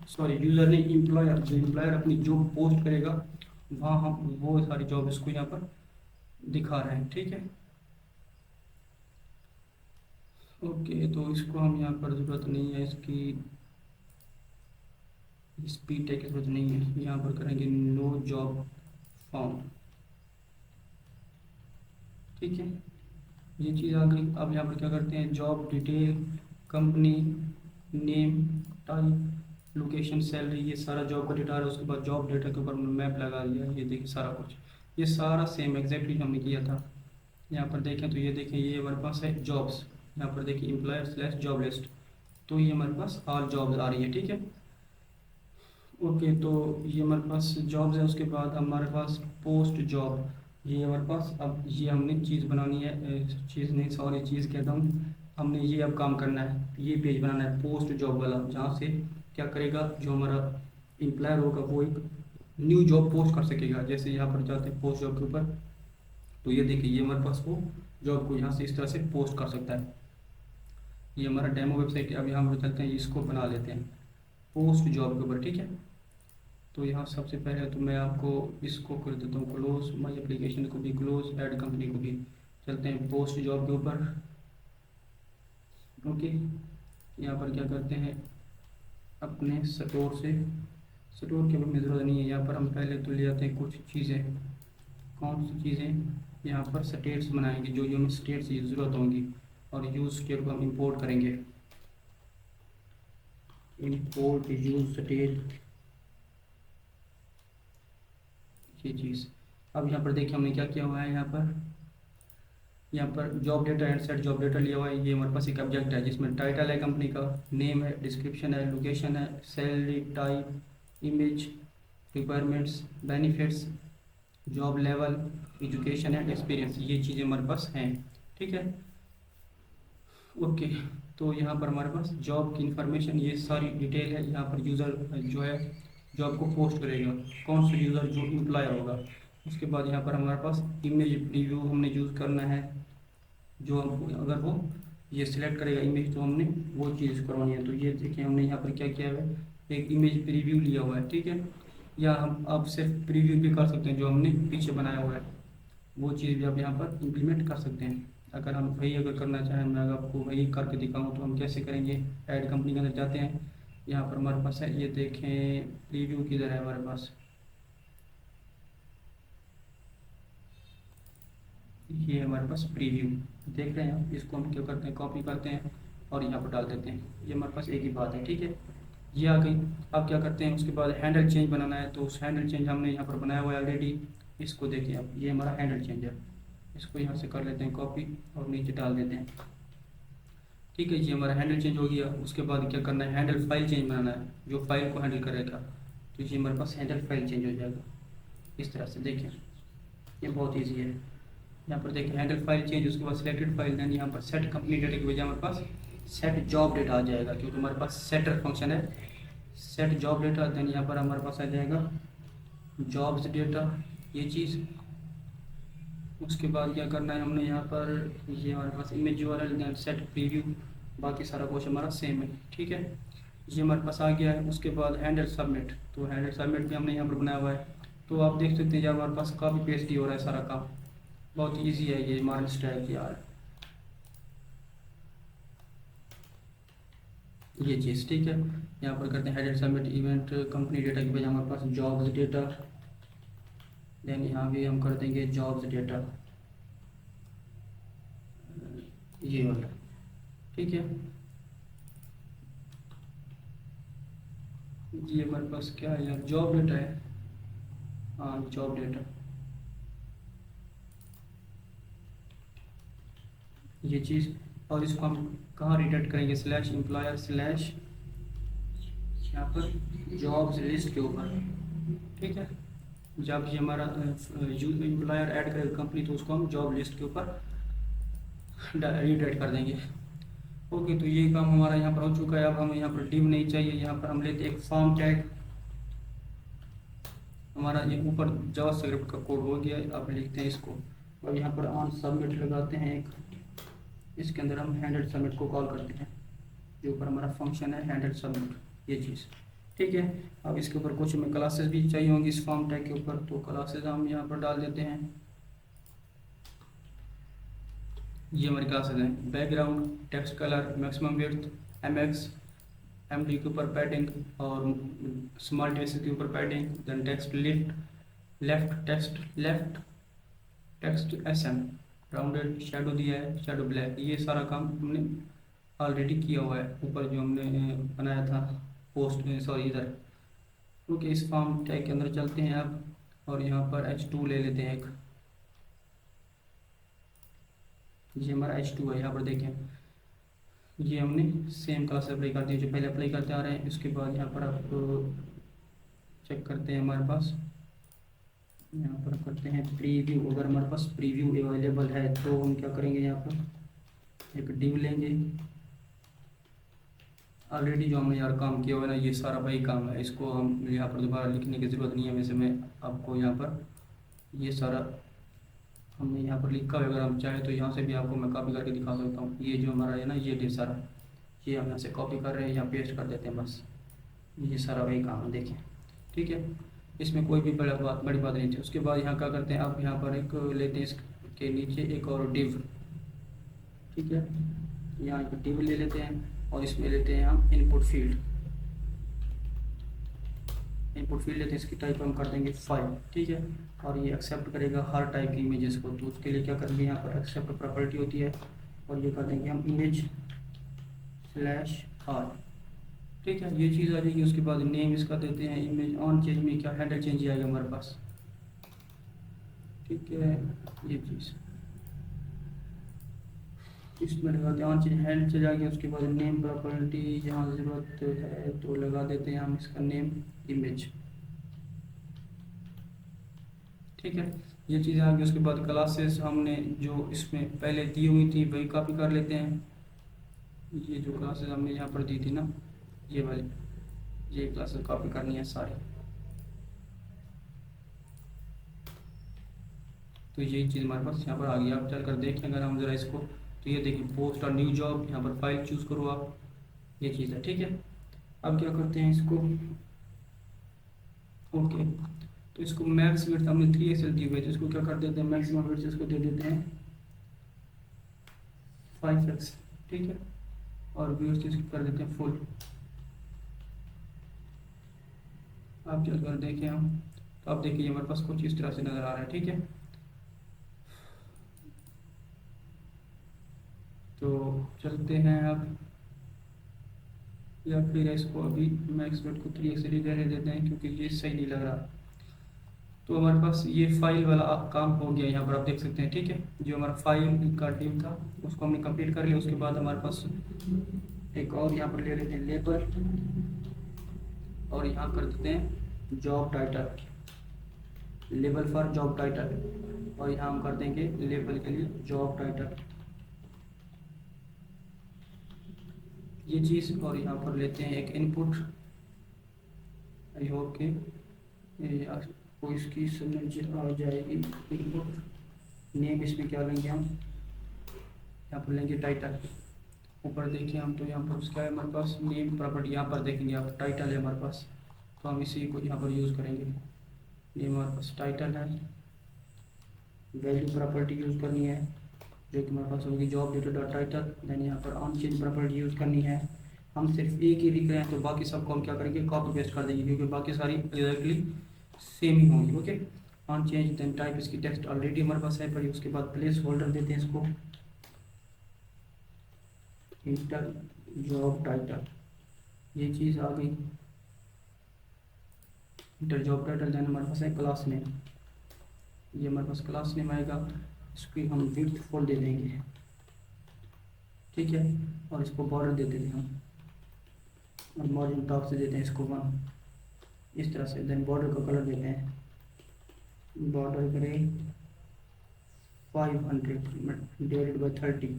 सॉरी यूज़र नहीं, एम्प्लॉयर, जो एम्प्लॉयर अपनी जॉब पोस्ट करेगा वहाँ हम वो सारी जॉब इसको यहाँ पर दिखा रहे हैं। ठीक है, ओके। तो इसको हम यहाँ पर ज़रूरत नहीं है, इसकी स्पीड टैग की जरूरत नहीं है। यहाँ पर करेंगे नो जॉब फाउंड। ठीक है, ये चीज़ आ गई। अब यहाँ पर क्या करते हैं, job detail, company name, type, location, salary, ये सारा जॉब का डेटा है। उसके बाद जॉब डेटा के ऊपर हमने मैप लगा दिया। ये देखिए सारा कुछ, ये सारा सेम एग्जैक्टली जो हमने किया था। यहाँ पर देखें तो ये देखें, ये हमारे पास है जॉब्स। यहाँ पर देखिए एम्प्लॉयर स्लैश जॉब लिस्ट, तो ये हमारे पास ऑल जॉब्स आ रही है। ठीक है, ओके। तो ये हमारे पास जॉब्स है। उसके बाद हमारे पास पोस्ट जॉब, ये हमारे पास अब ये हमने चीज़ बनानी है, चीज़ नहीं सॉरी चीज़ कहता हूँ, हमने ये अब काम करना है, ये पेज बनाना है पोस्ट जॉब वाला, जहाँ से क्या करेगा, जो हमारा एम्प्लॉयर होगा वो एक न्यू जॉब पोस्ट कर सकेगा। जैसे यहाँ पर जाते हैं पोस्ट जॉब के ऊपर, तो ये देखिए ये हमारे पास वो जॉब को यहाँ से इस तरह से पोस्ट कर सकता है। ये हमारा डेमो वेबसाइट है। अब यहाँ पर चलते हैं, इसको बना लेते हैं पोस्ट जॉब के ऊपर। ठीक है, तो यहाँ सबसे पहले तो मैं आपको इसको कर देता हूँ क्लोज, माई एप्लीकेशन को भी क्लोज, ऐड कंपनी को भी। चलते हैं पोस्ट जॉब के ऊपर। ओके, यहाँ पर क्या करते हैं, अपने स्टोर से, स्टोर के हमें ज़रूरत नहीं है। यहाँ पर हम पहले तो ले आते हैं कुछ चीज़ें। कौन सी चीज़ें, यहाँ पर स्टेट्स बनाएंगे, जो जो हमें स्टेट्स की ज़रूरत होंगी, और यूज़ स्टेट को हम इंपोर्ट करेंगे। इंपोर्ट यूज स्टेट, ये चीज़। अब यहाँ पर देखिए हमने क्या किया हुआ है, यहाँ पर job data and set job data लिया हुआ है। ये हमारे पास एक ऑब्जेक्ट है जिसमें टाइटल है कंपनी का, नेम है, डिस्क्रिप्शन है, लोकेशन है, salary, type, image, requirements, benefits, job level, education and experience, ये चीज़ें हमारे पास हैं। ठीक है, ओके। तो यहाँ पर हमारे पास जॉब की इंफॉर्मेशन, ये सारी डिटेल है। यहाँ पर यूज़र जो है जॉब को पोस्ट करेगा, कौन सा यूज़र, जो एम्प्लॉयर होगा। उसके बाद यहाँ पर हमारे पास इमेज रिव्यू हमने यूज़ करना है, जो अगर वो ये सिलेक्ट करेगा इमेज तो हमने वो चीज़ करवानी है। तो ये देखिए हमने यहाँ पर क्या किया है, एक इमेज प्रीव्यू लिया हुआ है। ठीक है, या हम अब सिर्फ प्रीव्यू भी कर सकते हैं, जो हमने पीछे बनाया हुआ है वो चीज़ भी आप यहाँ पर इम्प्लीमेंट कर सकते हैं। अगर हम वही अगर करना चाहें, मैं अगर आपको वही करके दिखाऊँ तो हम कैसे करेंगे। ऐड कंपनी के अंदर जाते हैं, यहाँ पर हमारे पास है, ये देखें प्रीव्यू किधर है हमारे पास, ये हमारे पास प्रीव्यू देख रहे हैं आप। इसको हम क्या करते हैं, कॉपी करते हैं और यहाँ पर डाल देते हैं। ये हमारे पास एक ही बात है। ठीक है, ये आ गई। अब क्या करते हैं, उसके बाद हैंडल चेंज बनाना है, तो उस हैंडल चेंज हमने यहाँ पर बनाया हुआ है ऑलरेडी। इसको देखिए आप, ये हमारा हैंडल चेंज है। इसको यहाँ से कर लेते हैं कॉपी और नीचे डाल देते हैं। ठीक है, ये हमारा हैंडल चेंज हो गया। उसके बाद क्या करना है, हैंडल फाइल चेंज बनाना है, जो फाइल को हैंडल करेगा। तो ये हमारे पास हैंडल फाइल चेंज हो जाएगा इस तरह से। देखिए ये बहुत ईजी है। यहाँ पर देखिए हैंडल फाइल चेंज, उसके बाद सिलेक्टेड फाइल, देन यहाँ पर सेट कंपनी डेटा की वजह हमारे पास सेट जॉब डेटा आ जाएगा, क्योंकि हमारे पास सेटर फंक्शन है। सेट जॉब डेटा, देन यहाँ पर हमारे पास आ जाएगा जॉब्स डेटा, ये चीज़। उसके बाद क्या करना है हमने यहाँ पर, ये हमारे पास image URL, then set preview, बाकी सारा कुछ हमारा सेम है। ठीक है, ये हमारे पास आ गया है। उसके बाद हैंडल सबमिट, तो हैंडल सबमिट भी हमने यहाँ पर बनाया हुआ है। तो आप देख सकते हैं यार हमारे पास कॉपी पेस्ट ही हो रहा है सारा काम, बहुत ईजी है ये हमारा स्टैक यार, ये चीज़। ठीक है, यहाँ पर करते हैं header submit event company data की वजह हमारे पास जॉब्स डेटा, देन यहाँ भी हम कर देंगे जॉब्स डेटा, ये वाला। ठीक है, ये हमारे पास क्या है यार, जॉब डेटा है, हाँ जॉब डेटा, ये चीज़। और इसको हम कहाँ रिडायरेक्ट करेंगे, स्लैश एम्प्लॉयर स्लैश यहाँ पर जॉब्स लिस्ट के ऊपर। ठीक है, जब ये हमारा एम्प्लॉयर ऐड करेगा कंपनी, तो उसको हम जॉब लिस्ट के ऊपर रिडायरेक्ट कर देंगे। ओके, तो ये काम हमारा यहाँ पर हो चुका है। अब हमें यहाँ पर डिव नहीं चाहिए, यहाँ पर हम लेते हैं एक फॉर्म टैग। हमारा ये ऊपर जावास्क्रिप्ट का कोड हो गया है, अब लिखते हैं इसको। और यहाँ पर ऑन सबमिट लगाते हैं एक, इसके अंदर हम हैंडल सबमिट को कॉल करते हैं, जो ऊपर हमारा फंक्शन है हैंडल सबमिट, ये चीज़। ठीक है। अब इसके ऊपर कुछ हमें क्लासेस भी चाहिए होंगी इस फॉर्म टैग के ऊपर, तो क्लासेस हम यहाँ पर डाल देते हैं। ये हमारी क्लासेस हैं, background, text colour, maximum width, MX, MD के ऊपर पैडिंग और स्मॉल टेक्स्ट के ऊपर padding, then text text SM, rounded, shadow दिया है, शेडो ब्लैक। ये सारा काम हमने ऑलरेडी किया हुआ है ऊपर जो हमने बनाया था पोस्ट, सॉरी इधर। ओके, इस फॉर्म टैग के अंदर चलते हैं अब, और यहाँ पर H2 ले लेते हैं एक। ये हमारा H2 है, यहाँ पर देखें ये हमने सेम क्लास अप्लाई कर दी जो पहले अप्लाई करते आ रहे हैं। उसके बाद यहाँ पर आप चेक करते हैं, हमारे पास यहाँ पर करते हैं प्रीव्यू। अगर हमारे पास प्रीव्यू अवेलेबल है तो हम क्या करेंगे, यहाँ पर एक डिव लेंगे। ऑलरेडी जो हमने यार काम किया हुआ है ना, ये सारा वही काम है, इसको हम यहाँ पर दोबारा लिखने की ज़रूरत नहीं है। वैसे मैं आपको यहाँ पर ये सारा हमने यहाँ पर लिखा है, अगर हम चाहें तो यहाँ से भी आपको मैं कॉपी करके दिखा सकता हूँ। ये जो हमारा है ना, ये ढेर सारा, ये हम यहाँ से कॉपी कर रहे हैं, यहाँ पेस्ट कर देते हैं बस। ये सारा वही काम है, देखें। ठीक है, इसमें कोई भी बड़ी बात नहीं थी। उसके बाद यहाँ क्या करते हैं, आप यहाँ पर एक लेते हैं, इसके नीचे एक और डिव। ठीक है, यहाँ एक डिव ले लेते हैं और इसमें लेते हैं हम इनपुट फील्ड लेते हैं। इसकी टाइप हम कर देंगे फाइल। ठीक है, और ये एक्सेप्ट करेगा हर टाइप की इमेजेस को। तो उसके लिए क्या करेंगे, यहाँ पर एक्सेप्ट प्रॉपर्टी होती है और ये कर देंगे हम image/r। ठीक है, ये चीज़ आ जाएगी। उसके बाद नेम इसका देते हैं इमेज ऑन चेंज में क्या हेडर चेंज आएगा हमारे पास। ठीक है, ये चीज़ इसमें लगाते हैं ऑन चेंज हेड चल जाएगी। उसके बाद नेम प्रॉपर्टी यहाँ ज़रूरत है तो लगा देते हैं हम इसका नेम इमेज। ठीक है, ये चीज़ें आ गई। उसके बाद क्लासेस हमने जो इसमें पहले दी हुई थी वही कॉपी कर लेते हैं। ये जो क्लासेस हमने यहाँ पर दी थी ना, ये वाली, ये क्लासेस कॉपी करनी है सारी। तो यही चीज़ हमारे पास यहाँ पर आ गई। आप चल कर देखें अगर हम ज़रा इसको, तो ये देखिए पोस्ट और न्यू जॉब, यहाँ पर फाइल चूज़ करो आप, ये चीज़ है। ठीक है, अब क्या करते हैं इसको, ओके, तो इसको मैक्स विड्थ हमने 3 दी हुई है, तो इसको क्या कर देते हैं, मैक्सिमम विड्थ इसको दे देते हैं 5x। ठीक है, और विड्थ इसको कर देते हैं फुल। आप चल कर देखें हम, तो आप देखिए हमारे पास कुछ इस तरह से नज़र आ रहा है। ठीक है, तो चलते हैं अब, या फिर इसको अभी मैक्स विड्थ को 3x रहने देते हैं क्योंकि ये सही नहीं लग रहा। तो हमारे पास ये फाइल वाला काम हो गया, यहाँ पर आप देख सकते हैं। ठीक है, जो हमारा फाइल का टीम था उसको हमने कंप्लीट कर लिया। उसके बाद हमारे पास एक और यहाँ पर ले लेते हैं लेबर, और यहाँ कर देते हैं job title, label for job title, और यहाँ हम कर देंगे लेबल के लिए जॉब टाइटल, ये चीज़। और यहाँ पर लेते हैं एक इनपुट, आई होप के को इसकी समझ आ जाएगी। इनपुट नेम इसमें क्या लेंगे हम, यहाँ पर लेंगे टाइटल। ऊपर देखिए हम, तो यहाँ पर उसका है हमारे पास नेम प्रॉपर्टी, यहाँ पर देखेंगे आप टाइटल है हमारे पास, तो हम इसी को यहाँ पर यूज़ करेंगे। ये हमारे पास टाइटल है। वैल्यू प्रॉपर्टी यूज़ करनी है जो कि हमारे पास होगी job data dot title. Then यहाँ पर ऑन चेंज प्रॉपर्टी यूज़ करनी है। हम सिर्फ एक ही लिख रहे हैं तो बाकी सबको हम क्या करेंगे, कॉपी पेस्ट कर देंगे क्योंकि बाकी सारी एग्जैक्टली सेम ही होंगी। Okay, on change then type, इसकी टेक्स्ट ऑलरेडी हमारे पास है पड़ी। उसके बाद प्लेस होल्डर देते हैं इसको, इंटर जॉब टाइटल, ये चीज़ आ गई। इंटर जॉब टाइटल देन हमारे पास है क्लास नेम, ये हमारे पास क्लास नेम आएगा। इसकी हम विड्थ फुल दे देंगे। ठीक है, और इसको बॉर्डर दे देते हैं हम, और मार्जिन टॉप से देते हैं इसको 1, इस तरह से। देन बॉर्डर का कलर देते हैं, बॉर्डर करें 500 डिवाइडेड बाई 30।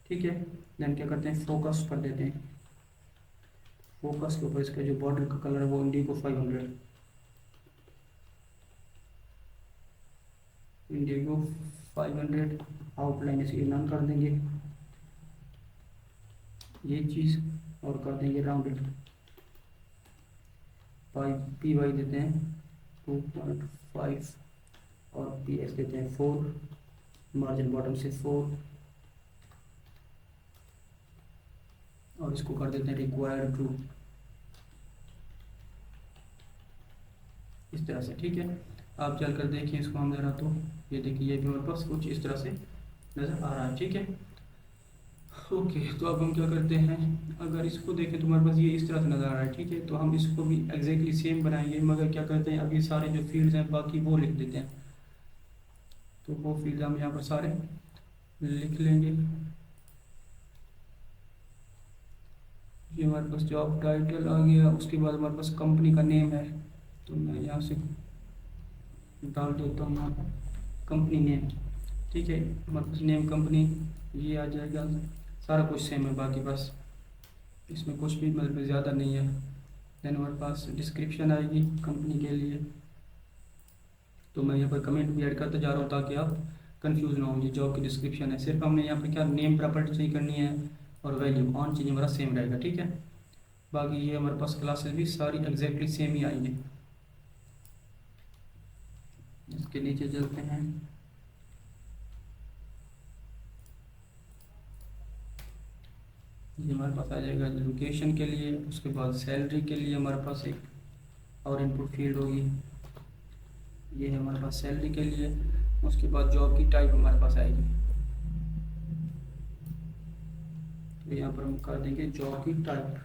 ठीक है, देन क्या करते हैं, फोकस कर देते हैं। फोकस के ऊपर इसका जो बॉर्डर का कलर है वो इंडिगो 500, इंडिगो 500। आउटलाइन इसकी नन कर देंगे, ये चीज़, और कर देंगे राउंडेड। पी वाई देते हैं 2.5 और पी एक्स देते हैं 4, मार्जिन बॉटम से 4 और इसको कर देते हैं रिक्वायर्ड ट्रू, इस तरह से। ठीक है, आप चलकर देखिए इसको हम ज़रा, तो ये देखिए ये भी हमारे पास कुछ इस तरह से नज़र आ रहा है। ठीक है, ओके। तो अब हम क्या करते हैं, अगर इसको देखें तो हमारे पास ये इस तरह से नज़र आ रहा है। ठीक है, तो हम इसको भी एग्जैक्टली सेम बनाएंगे, मगर क्या करते हैं, अब ये सारे जो फील्ड्स हैं बाकी वो लिख देते हैं। तो वो फील्ड हम यहाँ पर सारे लिख लेंगे। ये हमारे पास जॉब टाइटल आ गया, उसके बाद हमारे पास कंपनी का नेम है, तो मैं यहाँ से डाल देता हूँ यहाँ पर कंपनी नेम। ठीक है, हमारे पास नेम कंपनी ये आ जाएगा, सारा कुछ सेम है, बाकी बस इसमें कुछ भी मतलब ज़्यादा नहीं है। देन हमारे पास डिस्क्रिप्शन आएगी कंपनी के लिए, तो मैं यहाँ पर कमेंट भी ऐड करते जा रहा हूँ ताकि आप कंफ्यूज ना हो। ये जॉब की डिस्क्रिप्शन है, सिर्फ हमने यहाँ पर क्या नेम प्रॉपर्टी चेंज करनी है और वैल्यू ऑन चीज़ हमारा सेम रहेगा। ठीक है, बाकी ये हमारे पास क्लासेस भी सारी एग्जैक्टली सेम ही आएंगी। इसके नीचे चलते हैं, ये हमारे पास आ जाएगा लोकेशन के लिए, उसके बाद सैलरी के लिए हमारे पास एक और इनपुट फील्ड होगी, ये है हमारे पास सैलरी के लिए। उसके बाद जॉब की टाइप हमारे पास आएगी, तो यहाँ पर हम कर देंगे जॉब की टाइप।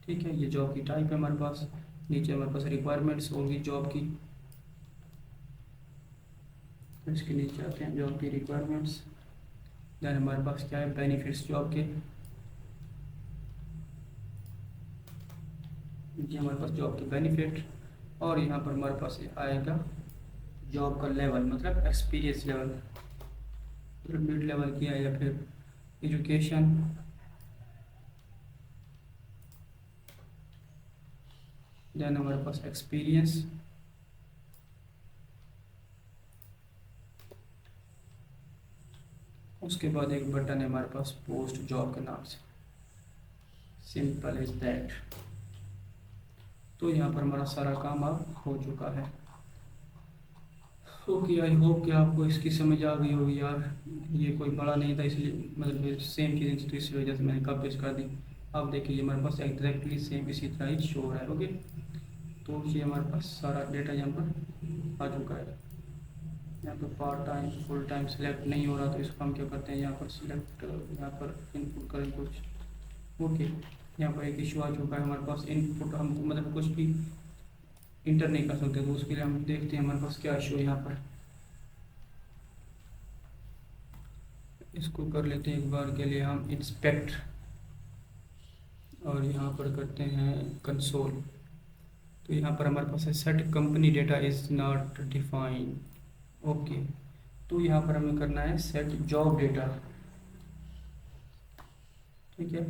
ठीक है, ये जॉब की टाइप है हमारे पास। नीचे हमारे पास रिक्वायरमेंट्स होंगी जॉब की, तो इसके नीचे आते हैं जॉब की रिक्वायरमेंट्स। देन हमारे पास क्या है, बेनिफिट्स जॉब के, ये हमारे पास जॉब के बेनिफिट। और यहाँ पर हमारे पास आएगा जॉब का लेवल, मतलब एक्सपीरियंस लेवल, मतलब मिड लेवल किया या फिर एजुकेशन। देन हमारे पास एक्सपीरियंस, उसके बाद एक बटन है हमारे पास पोस्ट जॉब के नाम से, सिंपल इज दैट। तो यहाँ पर हमारा सारा काम अब हो चुका है। ओके, आई होप कि आपको इसकी समझ आ गई होगी यार। ये कोई बड़ा नहीं था, इसलिए मतलब सेम चीज़, तो इस वजह से मैंने कॉपी पेस्ट कर दी। अब देखिए हमारे पास एग्जैक्टली सेम इसी तरह ही शो हो रहा है। ओके, तो ये हमारे पास सारा डेटा यहाँ पर आ चुका है। यहाँ पर part time full time select नहीं हो रहा, तो इसको हम क्या करते हैं, यहाँ पर सिलेक्ट, यहाँ पर इनपुट करें कुछ। ओके, यहाँ पर एक इशू आ चुका है हमारे पास, इनपुट हम मतलब कुछ भी इंटर नहीं कर सकते, तो उसके लिए हम देखते हैं हमारे पास क्या इशू है। यहाँ पर इसको कर लेते हैं एक बार के लिए हम इंस्पेक्ट, और यहाँ पर करते हैं कंसोल। तो यहाँ पर हमारे पास है set company data is not defined. Okay, तो यहाँ पर हमें करना है सेट जॉब डेटा। ठीक है,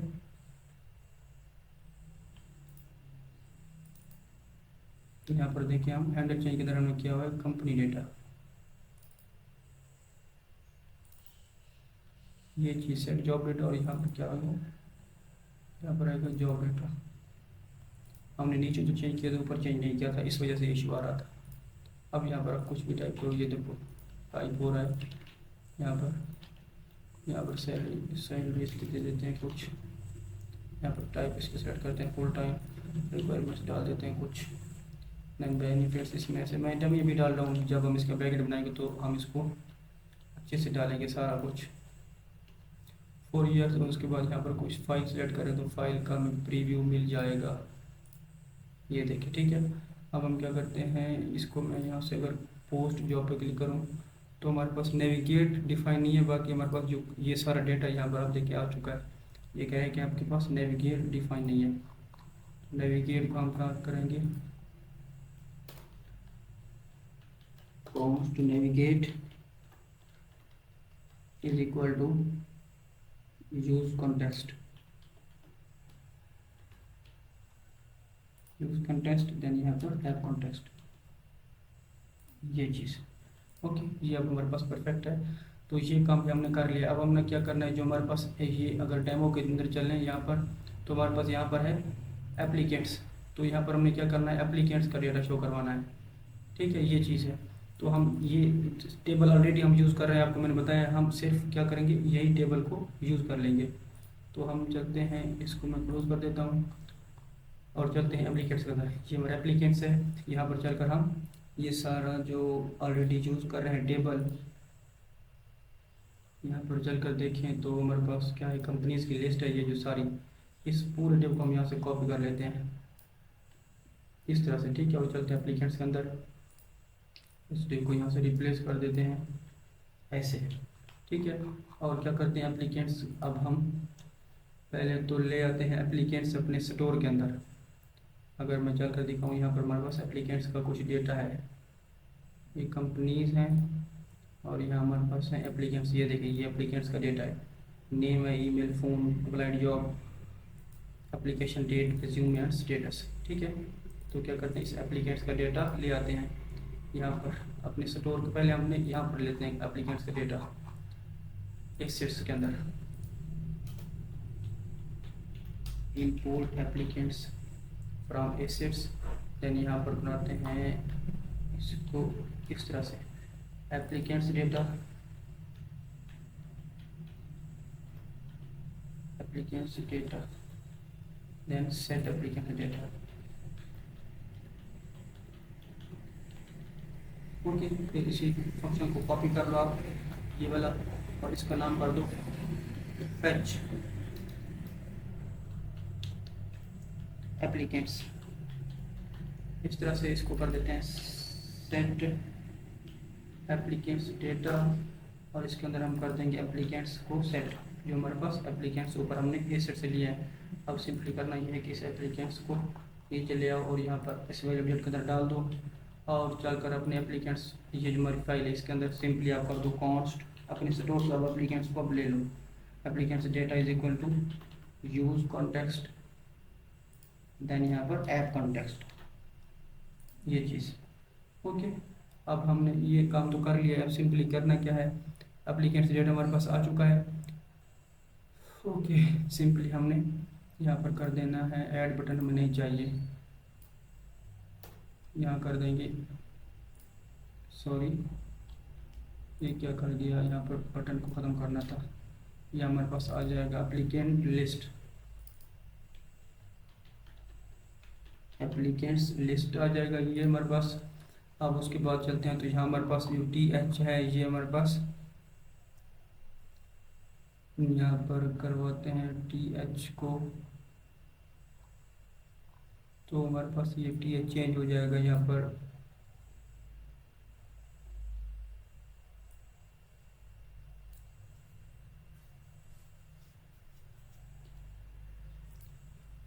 तो यहाँ पर देखिए हम हैंडल चेंज के दौरान में किया हुआ है कंपनी डेटा, ये चीज़ सेट जॉब डेटा। और यहाँ पर क्या होगा, यहाँ पर आएगा जॉब डेटा। हमने नीचे जो चेंज किया था ऊपर चेंज नहीं किया था, इस वजह से इशू आ रहा था। अब यहाँ पर आप कुछ भी टाइप करो, ये देखो टाइप हो रहा है। यहाँ पर सैलरी इसकी दे देते हैं कुछ, यहाँ पर टाइप इसके सेट करते हैं फुल टाइम, रिक्वायरमेंट्स डाल देते हैं कुछ। देन बेनिफिट्स इसमें से मैं डमी भी डाल रहा हूँ, जब हम इसका ब्रैकेट बनाएंगे तो हम इसको अच्छे से डालेंगे सारा कुछ। 4 ईयर्स, और उसके बाद यहाँ पर कुछ फाइल सेलेक्ट करें तो फाइल का हमें प्रीव्यू मिल जाएगा, ये देखिए। ठीक है, अब हम क्या करते हैं, इसको मैं यहाँ से अगर पोस्ट जॉब पे क्लिक करूँ तो हमारे पास नेविगेट डिफाइन नहीं है, बाकी हमारे पास जो ये सारा डेटा यहाँ पर आप देखिए आ चुका है। ये कह रहे हैं कि आपके पास नेविगेट डिफाइन नहीं है, नेविगेट को हम कहाँ करेंगे, post navigate is equal to use context, use context, then यहाँ पर ऐप कॉन्टेक्स्ट, ये चीज़। ओके, ये अब हमारे पास परफेक्ट है। तो ये काम भी हमने कर लिया। अब हमने क्या करना है, जो हमारे पास ये अगर डेमो के अंदर चल रहे हैं यहाँ पर, तो हमारे पास यहाँ पर है एप्लीकेंट्स। तो यहाँ पर हमने क्या करना है, एप्लीकेंट्स का डेटा शो करवाना है। ठीक है, ये चीज़ है। तो हम ये टेबल ऑलरेडी हम यूज़ कर रहे हैं, आपको मैंने बताया, हम सिर्फ क्या करेंगे, यही टेबल को यूज़ कर लेंगे। तो हम चलते हैं, इसको मैं क्लोज कर देता हूँ और चलते हैं एप्लीकेंट्स के अंदर। ये हमारा एप्लीकेंट्स है, यहाँ पर चलकर हम ये सारा जो ऑलरेडी यूज़ कर रहे हैं टेबल, यहाँ पर चलकर देखें तो हमारे पास क्या है, कंपनीज़ की लिस्ट है ये जो सारी, इस पूरे टेबल को हम यहाँ से कॉपी कर लेते हैं इस तरह से। ठीक है, और चलते हैं एप्लीकेंट्स के अंदर, इस टेबल को यहाँ से रिप्लेस कर देते हैं ऐसे। ठीक है, और क्या करते हैं एप्लीकेंट्स, अब हम पहले तो ले आते हैं एप्लीकेंट्स अपने स्टोर के अंदर। अगर मैं चलकर दिखाऊँ, यहाँ पर हमारे पास एप्लीकेंट्स का कुछ डेटा है, ये कंपनीज हैं और यहाँ हमारे पास है एप्लीकेंट्स। ये देखिए, ये एप्लीकेंट्स का डेटा है, नेम है, email, phone, applied job, application date, resume and status. ठीक है, तो क्या करते हैं, इस एप्लीकेंट्स का डेटा ले आते हैं यहाँ पर अपने स्टोर के, पहले हमने यहाँ पर लेते हैं एप्लीकेंट्स का डेटा एसेट्स के अंदर, import applicants from assets. Then यहाँ पर बनाते हैं इसको इस तरह से, applicants data, applicants data, then set applicant data. Okay, फिर इसी फंक्शन को कॉपी कर लो आप, ये वाला, और इसका नाम कर दो फेच एप्लीकेंट्स। इस तरह से इसको कर देते हैं सेट एप्लीकेंट्स डेटा, और इसके अंदर हम कर देंगे एप्लीकेंट्स को सेट, जो हमारे पास एप्लीकेंट्स ऊपर हमने ए सेट से लिया है। अब सिंपली करना ये है कि इस एप्लीकेंट्स को नीचे ले आओ और यहाँ पर इस वाले अपडेट के अंदर डाल दो, और चलकर अपने एप्लीकेंट्स, ये जो हमारी फाइल है इसके अंदर सिंपली आप कर दो कॉन्स्ट अपने स्टोर से, अब एप्लीकेंट्स को अब ले लो, applicants data is equal to use context, then यहाँ पर ऐप कॉन्टेक्स्ट, ये चीज़। ओके, अब हमने ये काम तो कर लिया है, अब सिंपली करना क्या है, एप्लीकेंट्स डेटा हमारे पास आ चुका है। ओके, सिंपली हमने यहाँ पर कर देना है, ऐड बटन हमें नहीं चाहिए, यहाँ कर देंगे, सॉरी ये क्या कर दिया, यहाँ पर बटन को ख़त्म करना था। ये हमारे पास आ जाएगा एप्लीकेंट लिस्ट, एप्लीकेंट्स लिस्ट आ जाएगा ये हमारे पास। अब उसके बाद चलते हैं, तो यहाँ हमारे पास जो TH है ये हमारे पास यहाँ पर करवाते हैं TH को, तो हमारे पास ये TH चेंज हो जाएगा यहाँ पर,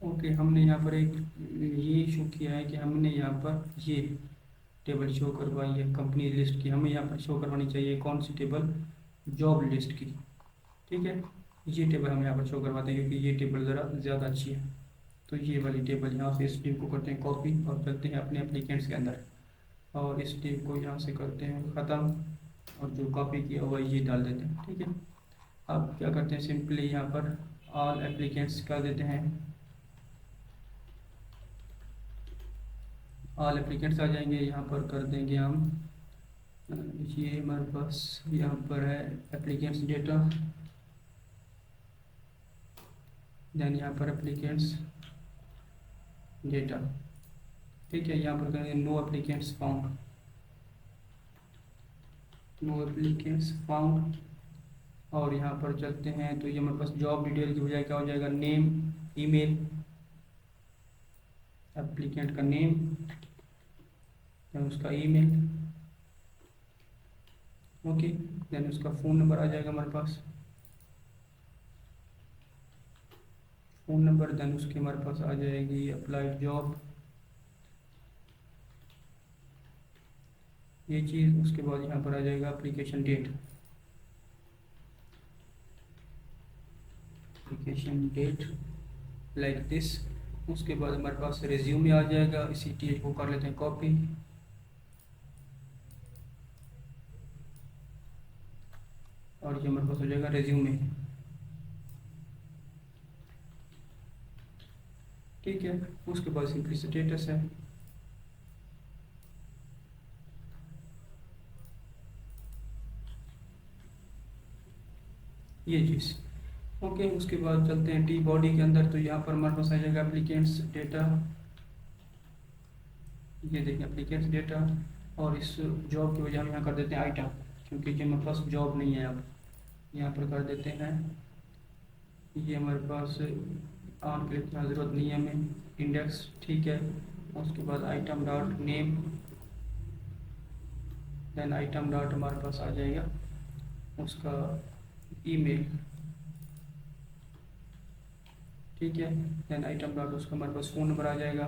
ओके। हमने यहाँ पर एक ये इशू किया है कि हमने यहाँ पर ये टेबल शो करवाई है कंपनी लिस्ट की, हमें यहाँ पर शो करवानी चाहिए कौन सी टेबल, जॉब लिस्ट की। ठीक है, ये टेबल हम यहाँ पर शो करवाते हैं क्योंकि ये टेबल ज़रा ज़्यादा अच्छी है। तो ये वाली टेबल यहाँ से इस टेब को करते हैं कॉपी और चलते हैं अपने एप्लीकेंट्स के अंदर, और इस टेब को यहाँ से करते हैं ख़त्म, और जो कॉपी किया हुआ ये डाल देते हैं। ठीक है, अब क्या करते हैं, सिंपली यहाँ पर ऑल एप्लीकेंट्स कर देते हैं, ऑल एप्लीकेंट्स आ जाएंगे, यहाँ पर कर देंगे हम, ये हमारे पास यहाँ पर है एप्लीकेंट्स डेटा, देन यहाँ पर एप्लीकेंट्स डेटा। ठीक है, यहाँ पर करेंगे no applicants found, no applicants found, और यहाँ पर चलते हैं, तो ये हमारे पास जॉब डिटेल की बजाय क्या हो जाएगा, नेम, ईमेल, एप्लीकेंट का नेम, देन उसका ईमेल, ओके, देन उसका फ़ोन नंबर आ जाएगा हमारे पास, फ़ोन नंबर, देन उसके हमारे पास आ जाएगी अप्लाइड जॉब, ये चीज़। उसके बाद यहाँ पर आ जाएगा application date, application date like this. उसके बाद हमारे पास रिज्यूमे आ जाएगा, इसी TH को कर लेते हैं कॉपी, और ये हमारे पास हो जाएगा रिज्यूमे। ठीक ठीक है। उसके बाद सिंपली स्टेटस है, ये चीज़। ओके, उसके बाद चलते हैं टी बॉडी के अंदर। तो यहाँ पर हमारे पास आ जाएगा एप्लीकेंट्स डेटा, ये देखिए एप्लीकेंट्स डेटा, और इस जॉब की वजह हम यहाँ कर देते हैं आइटम, क्योंकि ये हमारे पास जॉब नहीं है। अब यहाँ पर कर देते हैं, ये हमारे पास ऑन क्लिक की ज़रूरत नहीं है हमें, इंडेक्स, ठीक है। उसके बाद item dot name, then item dot हमारे पास आ जाएगा उसका ईमेल, ठीक है। देन आइटम डॉट उसका हमारे पास फ़ोन नंबर आ जाएगा,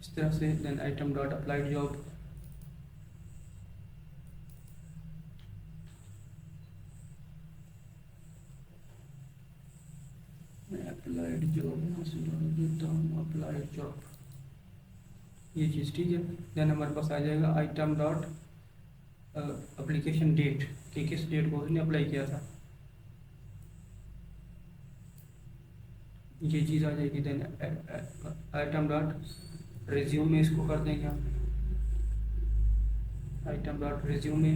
इस तरह से। Then item dot applied job, applied job यहाँ से डाल देता हूँ, अप्लाइड जॉब, ये चीज़, ठीक है। देन हमारे पास आ जाएगा आइटम डॉट एप्लीकेशन डेट, कि किस डेट को उसने अप्लाई किया था, ये चीज़ आ जाएगी। देन आइटम डॉट रिज्यूमे, इसको कर देंगे हम, आइटम डॉट रिज्यूमे,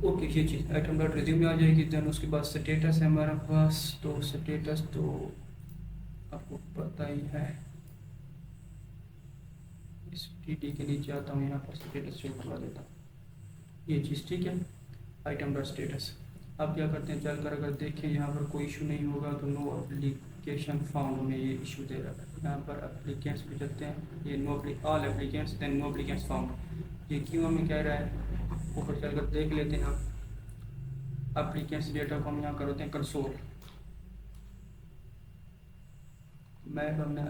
ओके, ये चीज़ आइटम डॉट रिज्यूमे आ जाएगी। देन उसके बाद स्टेटस है हमारे पास, तो स्टेटस तो आपको पता ही है, इस टी के नीचे आता हूँ, यहाँ पर स्टेटस सेव करवा देता हूँ, ये चीज़, ठीक है। आइटम डॉट स्टेटस, अब क्या करते हैं, चल कर अगर देखें यहाँ पर कोई इशू नहीं होगा तो नो एप्लीकेशन फाउंड में ये इशू दे रहा है। यहाँ पर एप्लीकेंट्स पे चलते हैं, ये no all applicants, then no applicants found, ये क्यों हमें कह रहा है, ऊपर चल कर देख लेते हैं हम। एप्लीकेंट्स डेटा को हम यहाँ कर देते हैं कंसोल, मैं करना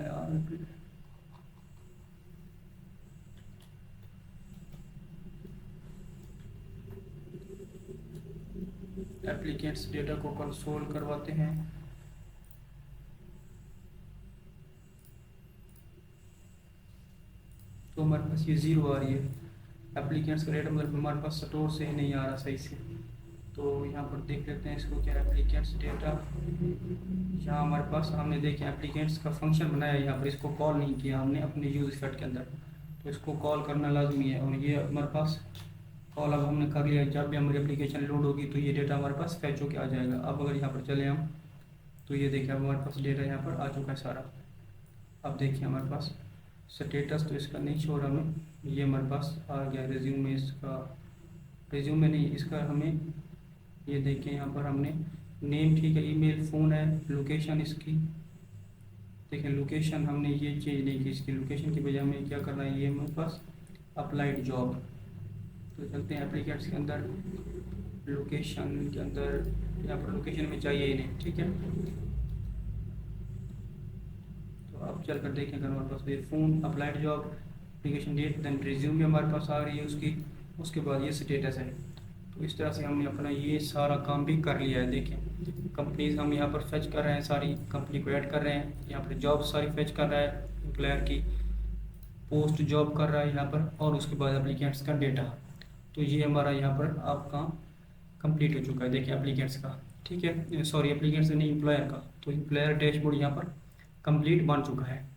एप्लीकेंट्स डेटा को कंसोल करवाते हैं। तो हमारे पास ये 0 आ रही है, एप्लीकेंट्स का डेटा मतलब हमारे पास स्टोर से ही नहीं आ रहा सही से। तो यहाँ पर देख लेते हैं इसको, क्या एप्लीकेंट्स डेटा, यहाँ हमारे पास हमने देखे एप्लीकेंट्स का फंक्शन बनाया है, यहाँ पर इसको कॉल नहीं किया हमने अपने यूज सेट के अंदर, तो इसको कॉल करना लाजमी है। और ये हमारे पास कॉल अब हमने कर लिया, जब भी हमारी एप्लीकेशन लोड होगी तो ये डेटा हमारे पास फैच होके आ जाएगा। अब अगर यहाँ पर चले हम, तो ये देखिए हमारे पास डेटा यहाँ पर आ चुका है सारा। अब देखिए हमारे पास स्टेटस तो इसका नहीं छोड़ हमें, ये हमारे पास आ गया रिज्यूमे, इसका रिज्यूमे नहीं, इसका हमें ये देखिए यहाँ पर हमने नेम, ठीक है, ईमेल, फ़ोन है, लोकेशन इसकी, देखिए लोकेशन हमने ये चेंज नहीं की, इसकी लोकेशन की बजाय हमें क्या करना है, ये हमारे पास अप्लाइड जॉब। तो चलते हैं एप्लीकेट्स के अंदर, लोकेशन के अंदर, यहाँ पर लोकेशन में चाहिए ही नहीं, ठीक है। तो अब चल कर देखें, अगर हमारे पास ये phone, applied job, application date, then resume हमारे पास आ रही है उसकी, उसके बाद ये स्टेटस है। तो इस तरह से हमने अपना ये सारा काम भी कर लिया है। देखें कंपनीज हम यहाँ पर फेच कर रहे हैं, सारी कंपनी को ऐड कर रहे हैं, यहाँ पर जॉब सारी फेच कर रहा है, एम्प्लॉयर की पोस्ट जॉब कर रहा है यहाँ पर, और उसके बाद एप्लीकेंट्स का डेटा। तो ये हमारा यहाँ पर आप काम कंप्लीट हो चुका है, देखिए एप्लीकेंट्स का, ठीक है, सॉरी एप्लीकेंट्स नहीं, एम्प्लॉयर का। तो एम्प्लॉयर डैशबोर्ड यहाँ पर कंप्लीट बन चुका है।